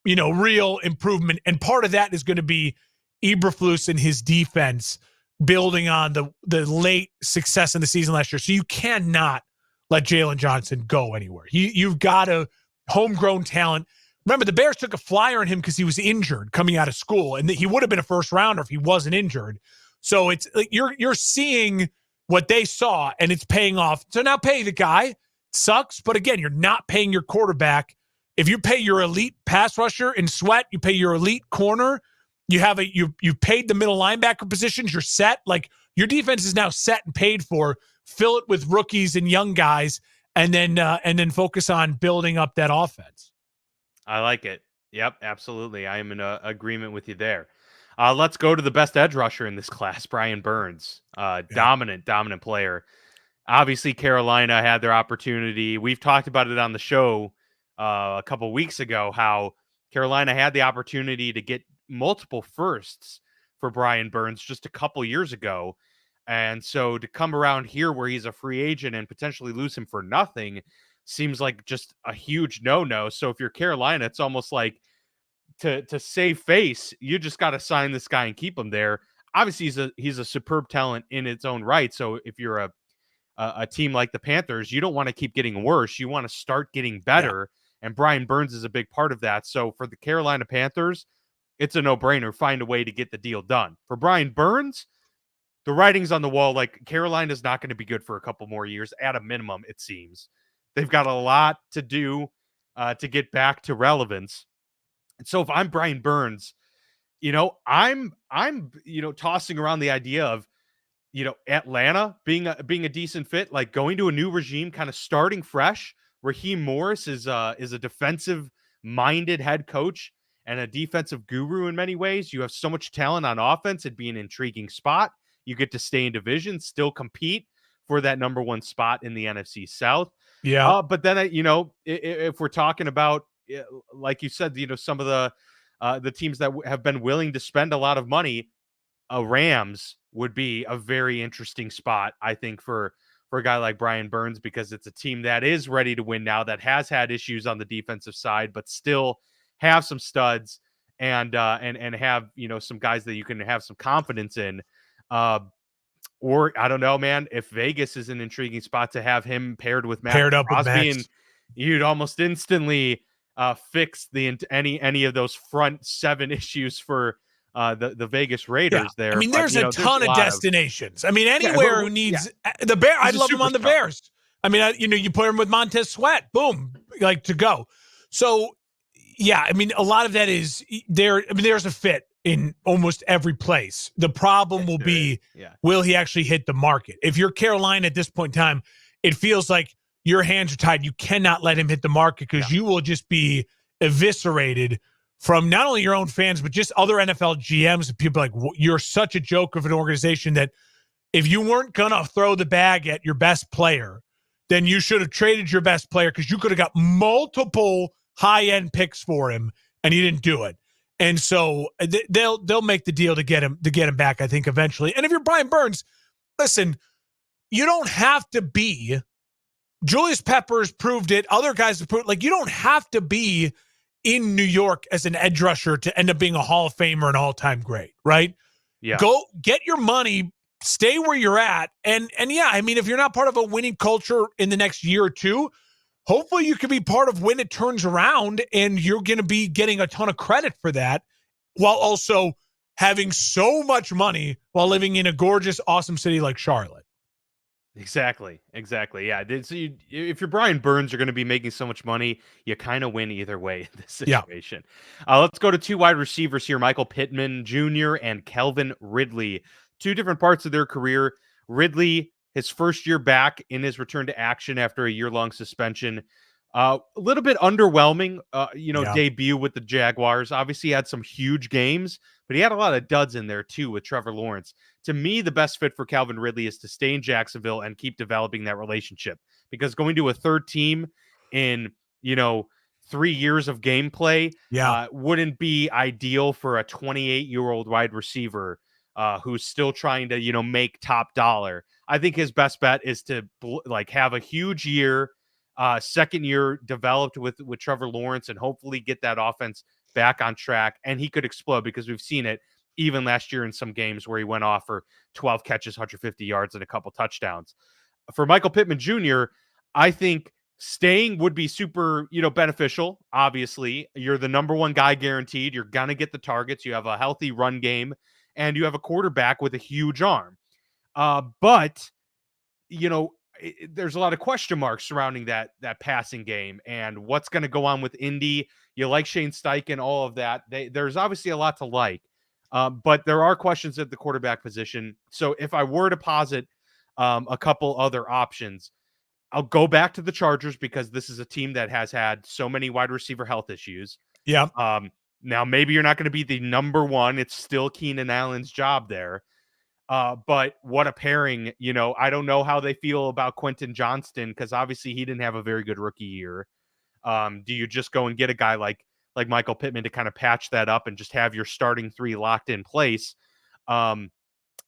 real improvement. And part of that is going to be Eberflus and his defense building on the late success in the season last year. So you cannot let Jalen Johnson go anywhere. You've got a homegrown talent. Remember, the Bears took a flyer on him because he was injured coming out of school, and he would have been a first rounder if he wasn't injured. So it's like you're seeing what they saw, and it's paying off. So now pay the guy. It sucks, but again, you're not paying your quarterback. If you pay your elite pass rusher in Sweat, you pay your elite corner, you've paid the middle linebacker positions, you're set. Like your defense is now set and paid for. Fill it with rookies and young guys, and then focus on building up that offense. I like it. Yep, absolutely. I am in agreement with you there. Let's go to the best edge rusher in this class, Brian Burns. Dominant player. Obviously, Carolina had their opportunity. We've talked about it on the show a couple weeks ago, how Carolina had the opportunity to get multiple firsts for Brian Burns just a couple years ago. And so to come around here where he's a free agent and potentially lose him for nothing seems like just a huge no-no. So if you're Carolina, it's almost like, to save face, you just got to sign this guy and keep him there. Obviously, he's a superb talent in its own right. So if you're a team like the Panthers, you don't want to keep getting worse. You want to start getting better. Yeah. And Brian Burns is a big part of that. So for the Carolina Panthers, it's a no-brainer. Find a way to get the deal done. For Brian Burns, the writing's on the wall. Like Carolina's not going to be good for a couple more years at a minimum, it seems. They've got a lot to do to get back to relevance. So if I'm Brian Burns, I'm tossing around the idea of, Atlanta being a decent fit, like going to a new regime, kind of starting fresh. Raheem Morris is a defensive minded head coach and a defensive guru in many ways. You have so much talent on offense. It'd be an intriguing spot. You get to stay in division, still compete for that number one spot in the NFC South. Yeah. But then, if we're talking about, like you said, some of the teams that have been willing to spend a lot of money, Rams would be a very interesting spot, I think, for a guy like Brian Burns, because it's a team that is ready to win now, that has had issues on the defensive side, but still have some studs and have, some guys that you can have some confidence in. Or I don't know, man, if Vegas is an intriguing spot to have him paired with Max Crosby, and you'd almost instantly fix any of those front seven issues for the Vegas Raiders there. I mean, But, there's a ton of destinations. I mean, Yeah, anywhere who needs the Bear. I'd love him on the superstar. Bears. I mean, you put him with Montez Sweat, boom, like to go. So, yeah, I mean, a lot of that is there. I mean, there's a fit in almost every place. The problem will be, will he actually hit the market? If you're Carolina at this point in time, it feels like your hands are tied. You cannot let him hit the market because you will just be eviscerated from not only your own fans, but just other NFL GMs and people like, you're such a joke of an organization that if you weren't going to throw the bag at your best player, then you should have traded your best player because you could have got multiple high-end picks for him, and you didn't do it. And so they'll make the deal to get him back, I think, eventually. And if you're Brian Burns, listen, you don't have to be. Julius Peppers proved it. Other guys have proved, like, you don't have to be in New York as an edge rusher to end up being a Hall of Famer and all-time great, right? Yeah. Go get your money, stay where you're at. And yeah, I mean, if you're not part of a winning culture in the next year or two, hopefully you can be part of when it turns around, and you're going to be getting a ton of credit for that while also having so much money while living in a gorgeous, awesome city like Charlotte. Exactly. Yeah. So if you're Brian Burns, you're going to be making so much money. You kind of win either way in this situation. Let's go to two wide receivers here, Michael Pittman Jr. and Calvin Ridley. Two different parts of their career. Ridley, his first year back in his return to action after a year-long suspension. A little bit underwhelming, debut with the Jaguars. Obviously, he had some huge games, but he had a lot of duds in there too with Trevor Lawrence. To me, the best fit for Calvin Ridley is to stay in Jacksonville and keep developing that relationship, because going to a third team in 3 years of gameplay wouldn't be ideal for a 28-year-old wide receiver who's still trying to make top dollar. I think his best bet is to have a huge year. Second year developed with Trevor Lawrence, and hopefully get that offense back on track, and he could explode, because we've seen it even last year in some games where he went off for 12 catches, 150 yards, and a couple touchdowns. For Michael Pittman Jr., I think staying would be super, beneficial. Obviously, you're the number one guy guaranteed. You're going to get the targets. You have a healthy run game, and you have a quarterback with a huge arm. But there's a lot of question marks surrounding that passing game and what's going to go on with Indy. You like Shane Steichen, all of that. There's obviously a lot to like, but there are questions at the quarterback position. So if I were to posit a couple other options, I'll go back to the Chargers, because this is a team that has had so many wide receiver health issues. Yeah. Now maybe you're not going to be the number one. It's still Keenan Allen's job there. But what a pairing, I don't know how they feel about Quentin Johnston, because obviously he didn't have a very good rookie year. Do you just go and get a guy like Michael Pittman to kind of patch that up and just have your starting three locked in place?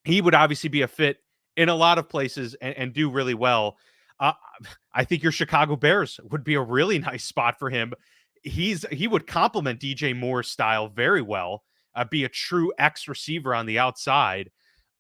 He would obviously be a fit in a lot of places and do really well. I think your Chicago Bears would be a really nice spot for him. He would complement DJ Moore's style very well, be a true X receiver on the outside.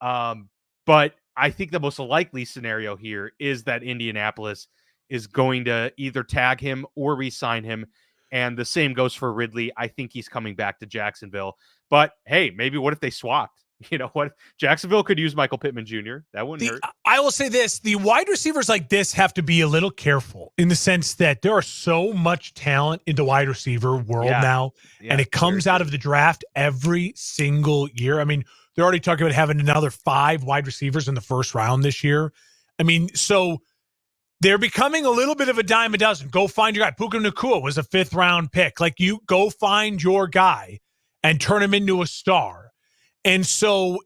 But I think the most likely scenario here is that Indianapolis is going to either tag him or re-sign him. And the same goes for Ridley. I think he's coming back to Jacksonville. But hey, maybe what if they swapped? You know what? Jacksonville could use Michael Pittman Jr. That wouldn't hurt. I will say this. The wide receivers like this have to be a little careful, in the sense that there are so much talent in the wide receiver world now. And it comes out of the draft every single year. I mean, they're already talking about having another 5 wide receivers in the first round this year. I mean, so they're becoming a little bit of a dime a dozen. Go find your guy. Puka Nacua was a 5th round pick. Like, you go find your guy and turn him into a star. And so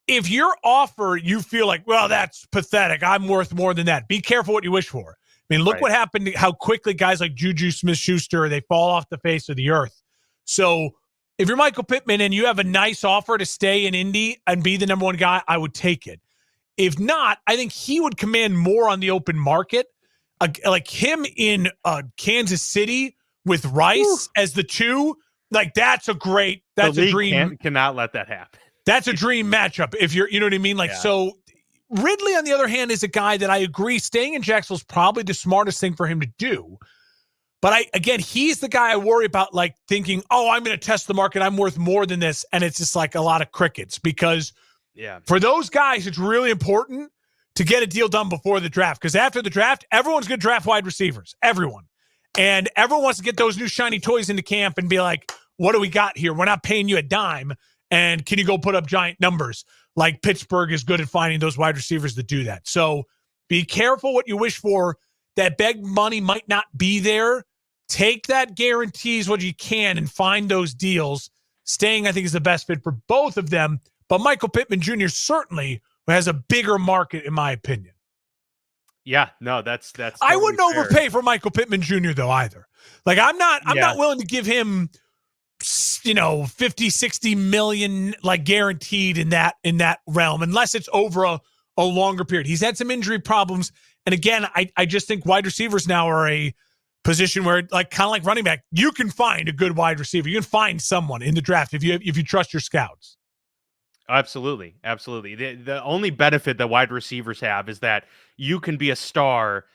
if your offer, you feel like, well, that's pathetic, I'm worth more than that, be careful what you wish for. I mean, look what happened, how quickly guys like Juju Smith-Schuster, they fall off the face of the earth. So if you're Michael Pittman and you have a nice offer to stay in Indy and be the number one guy, I would take it. If not, I think he would command more on the open market. Like him in Kansas City with Rice as the 2, like that's a dream. Cannot let that happen. That's a dream matchup. If you know what I mean? Like, so Ridley, on the other hand, is a guy that I agree staying in Jacksonville is probably the smartest thing for him to do. But he's the guy I worry about, like thinking, oh, I'm going to test the market. I'm worth more than this. And it's just like a lot of crickets, because for those guys, it's really important to get a deal done before the draft. Because after the draft, everyone's going to draft wide receivers. Everyone. And everyone wants to get those new shiny toys into camp and be like, what do we got here? We're not paying you a dime. And can you go put up giant numbers? Like Pittsburgh is good at finding those wide receivers that do that. So be careful what you wish for. That big money might not be there. Take that guarantees what you can and find those deals. Staying, I think, is the best fit for both of them. But Michael Pittman Jr. certainly has a bigger market, in my opinion. Yeah, no, that's. I wouldn't overpay for Michael Pittman Jr. though either. Like I'm not willing to give him, 50, 60 million like guaranteed in that realm, unless it's over a longer period. He's had some injury problems. And again, I just think wide receivers now are a position where, like, kind of like running back, you can find a good wide receiver. You can find someone in the draft if you trust your scouts. Absolutely. The only benefit that wide receivers have is that you can be a star.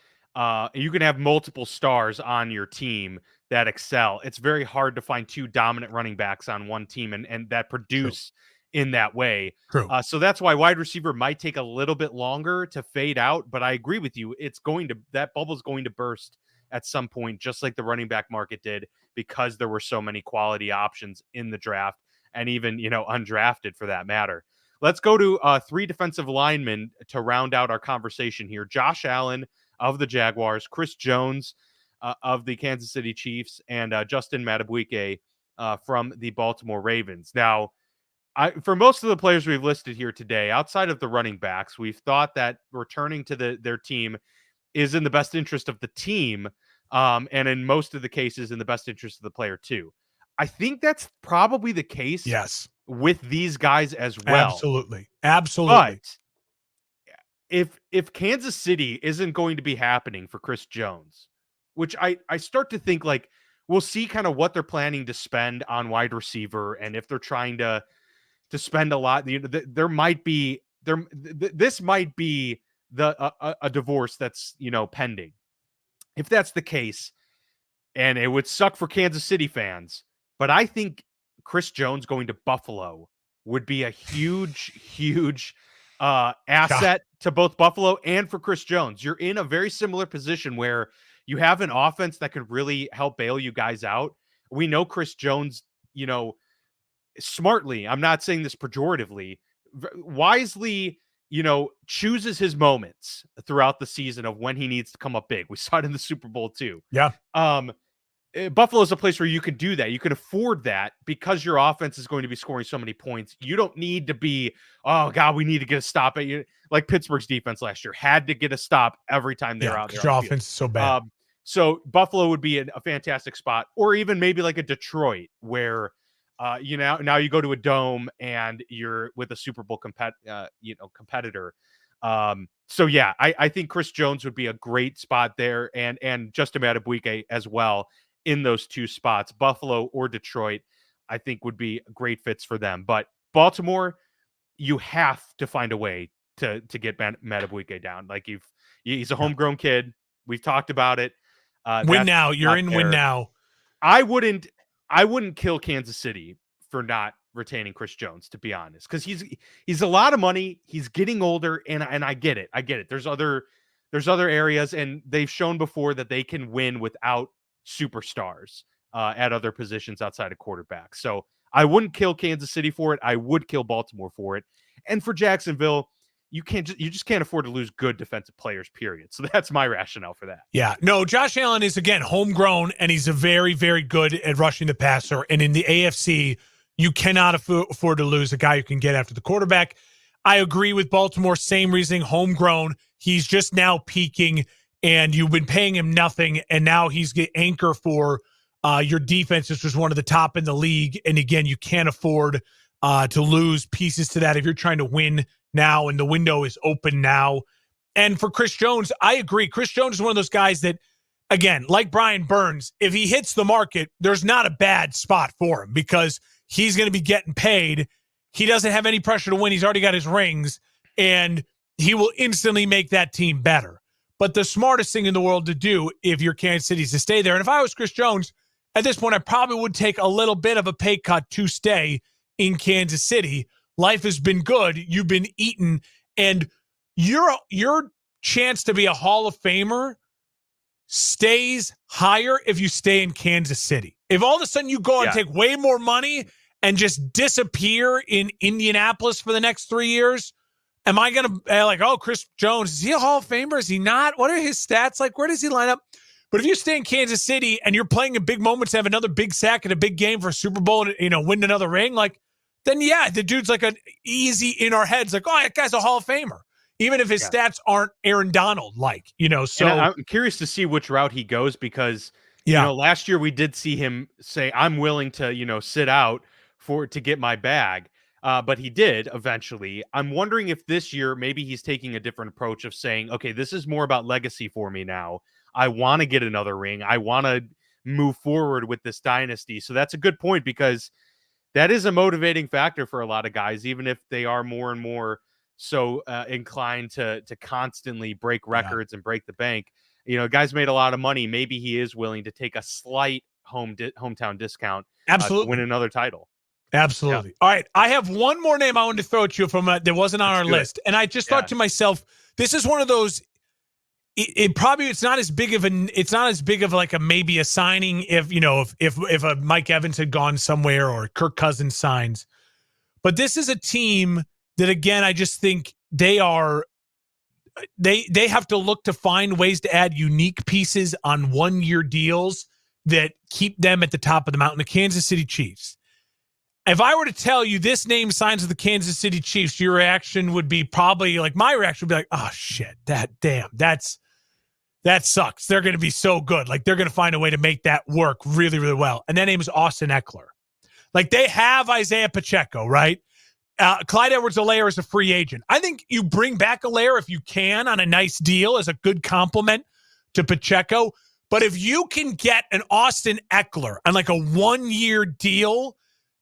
You can have multiple stars on your team that excel. It's very hard to find two dominant running backs on one team and that produce in that way. True. So that's why wide receiver might take a little bit longer to fade out. But I agree with you. That bubble's going to burst at some point, just like the running back market did, because there were so many quality options in the draft and even, undrafted for that matter. Let's go to 3 defensive linemen to round out our conversation here. Josh Allen of the Jaguars, Chris Jones of the Kansas City Chiefs, and Justin Madubuike from the Baltimore Ravens. Now, for most of the players we've listed here today, outside of the running backs, we've thought that returning to their team is in the best interest of the team, and in most of the cases in the best interest of the player too. I think that's probably the case with these guys as well. Absolutely. But if Kansas City isn't going to be happening for Chris Jones, which I start to think, like, we'll see kind of what they're planning to spend on wide receiver, and if they're trying to spend a lot, there might be this might be a divorce that's pending. If that's the case, and it would suck for Kansas City fans, but I think Chris Jones going to Buffalo would be a huge asset to both Buffalo and for Chris Jones. You're in a very similar position where you have an offense that could really help bail you guys out. We know Chris Jones, smartly, I'm not saying this pejoratively, wisely, chooses his moments throughout the season of when he needs to come up big. We saw it in the Super Bowl too. Yeah. Buffalo is a place where you can do that. You can afford that because your offense is going to be scoring so many points. You don't need to be, oh God, we need to get a stop at you. Like Pittsburgh's defense last year had to get a stop every time they're out there. Your offense is so bad. So Buffalo would be a fantastic spot, or even maybe like a Detroit where, now you go to a dome and you're with a Super Bowl competitor. So yeah, I think Chris Jones would be a great spot there, and Justin Madubuike as well in those two spots. Buffalo or Detroit, I think, would be great fits for them. But Baltimore, you have to find a way to get Madubuike down. Like he's a homegrown kid. We've talked about it. Win now. You're in there. Win now. I wouldn't kill Kansas City for not retaining Chris Jones, to be honest, because he's a lot of money. He's getting older, and I get it. There's other areas, and they've shown before that they can win without superstars at other positions outside of quarterback. So I wouldn't kill Kansas City for it. I would kill Baltimore for it. And for Jacksonville, you just can't afford to lose good defensive players, period. So that's my rationale for that. Yeah. No, Josh Allen is, again, homegrown, and he's a very, very good at rushing the passer. And in the AFC, you cannot afford to lose a guy you can get after the quarterback. I agree with Baltimore. Same reasoning, homegrown. He's just now peaking, and you've been paying him nothing, and now he's the anchor for your defense, which was one of the top in the league. And again, you can't afford to lose pieces to that if you're trying to win now, and the window is open now. And for Chris Jones, I agree. Chris Jones is one of those guys that, again, like Brian Burns, if he hits the market, there's not a bad spot for him because he's going to be getting paid. He doesn't have any pressure to win. He's already got his rings, and he will instantly make that team better. But the smartest thing in the world to do if you're Kansas City is to stay there. And if I was Chris Jones, at this point, I probably would take a little bit of a pay cut to stay in Kansas City. Life has been good. You've been eaten. And your chance to be a Hall of Famer stays higher if you stay in Kansas City. If all of a sudden you go and take way more money and just disappear in Indianapolis for the next 3 years, am I going to like, oh, Chris Jones, is he a Hall of Famer? Is he not? What are his stats like? Where does he line up? But if you stay in Kansas City and you're playing in big moments, have another big sack in a big game for a Super Bowl and, win another ring, like, then yeah, the dude's like an easy in our heads, like, oh, that guy's a Hall of Famer. Even if his stats aren't Aaron Donald like, so. And I'm curious to see which route he goes because, last year we did see him say, I'm willing to, sit out to get my bag. But he did eventually. I'm wondering if this year maybe he's taking a different approach of saying, okay, this is more about legacy for me now. I want to get another ring. I want to move forward with this dynasty. So that's a good point because that is a motivating factor for a lot of guys, even if they are more and more so inclined to constantly break records and break the bank. Guys made a lot of money. Maybe he is willing to take a slight hometown discount to win another title. Absolutely. Yeah. All right. I have one more name I wanted to throw at you from that wasn't on our list. And I just thought to myself, this is one of those, it's not as big of like a maybe a signing if a Mike Evans had gone somewhere or Kirk Cousins signs. But this is a team that, again, I just think they have to look to find ways to add unique pieces on 1-year deals that keep them at the top of the mountain. The Kansas City Chiefs. If I were to tell you this name signs with the Kansas City Chiefs, your reaction would be probably like my reaction would be like, oh shit, that sucks. They're going to be so good. Like they're going to find a way to make that work really, really well. And that name is Austin Eckler. Like they have Isaiah Pacheco, right? Clyde Edwards-Helaire is a free agent. I think you bring back Helaire if you can on a nice deal as a good compliment to Pacheco. But if you can get an Austin Eckler on like a 1-year deal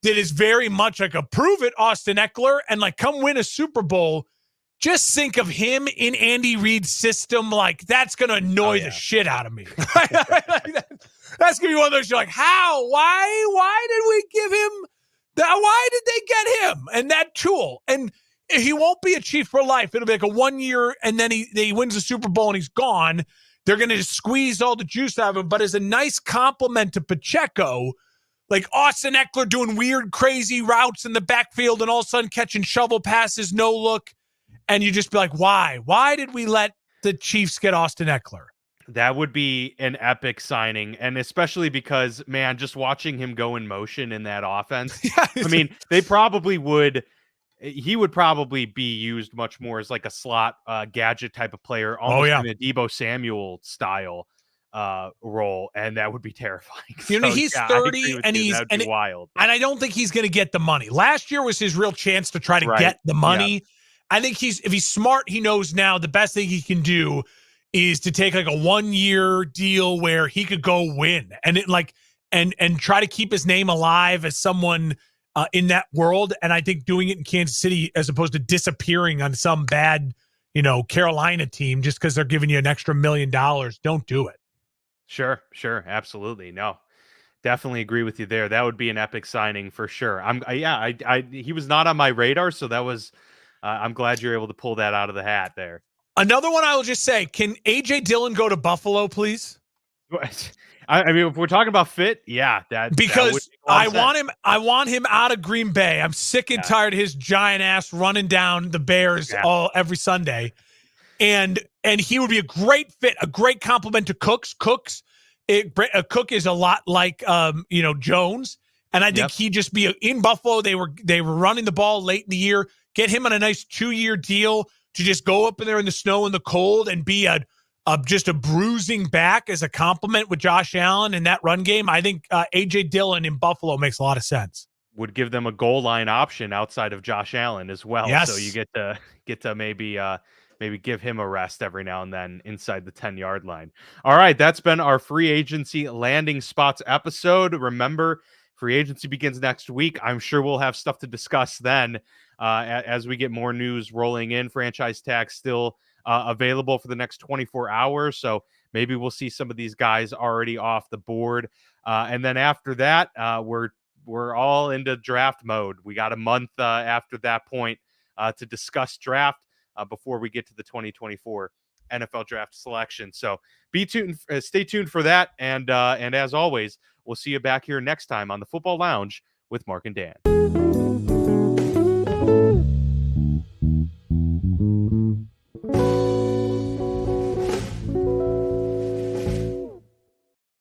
that is very much like a prove it Austin Eckler and like come win a Super Bowl, just think of him in Andy Reid's system. Like that's going to annoy the shit out of me. That's going to be one of those, you're like, how, why did we give him that? Why did they get him and that tool? And he won't be a Chief for life. It'll be like a 1 year and then he wins the Super Bowl and he's gone. They're going to just squeeze all the juice out of him. But as a nice compliment to Pacheco, like Austin Eckler doing weird, crazy routes in the backfield and all of a sudden catching shovel passes, no look. And you just be like, why? Why did we let the Chiefs get Austin Eckler? That would be an epic signing. And especially because, man, just watching him go in motion in that offense. I mean, he would probably be used much more as like a slot gadget type of player, almost in a Deebo Samuel style role, and that would be terrifying. He's 30 and he's wild. And I don't think he's going to get the money. Last year was his real chance to try to get the money. Yeah. I think if he's smart, he knows now the best thing he can do is to take like a 1-year deal where he could go win and try to keep his name alive as someone in that world. And I think doing it in Kansas City as opposed to disappearing on some bad, Carolina team just because they're giving you an extra $1 million, don't do it. Sure. Absolutely. No, definitely agree with you there. That would be an epic signing for sure. He was not on my radar. So that was, I'm glad you're able to pull that out of the hat there. Another one I will just say, can A.J. Dillon go to Buffalo, please? I mean, if we're talking about fit, because I want him out of Green Bay. I'm sick and tired of his giant ass running down the Bears every Sunday. And he would be a great fit, a great compliment to Cooks. Cook is a lot like Jones, and I think he'd just be in Buffalo. They were running the ball late in the year. Get him on a nice 2-year deal to just go up in there in the snow and the cold and be just a bruising back as a compliment with Josh Allen in that run game. I think A.J. Dillon in Buffalo makes a lot of sense. Would give them a goal line option outside of Josh Allen as well. Yes. So you get to maybe give him a rest every now and then inside the 10-yard line. All right, that's been our free agency landing spots episode. Remember, free agency begins next week. I'm sure we'll have stuff to discuss then as we get more news rolling in. Franchise tag still available for the next 24 hours. So maybe we'll see some of these guys already off the board. And then after that, we're all into draft mode. We got a month after that point to discuss draft before we get to the 2024 NFL draft selection. So stay tuned for that. And as always, we'll see you back here next time on the Football Lounge with Mark and Dan.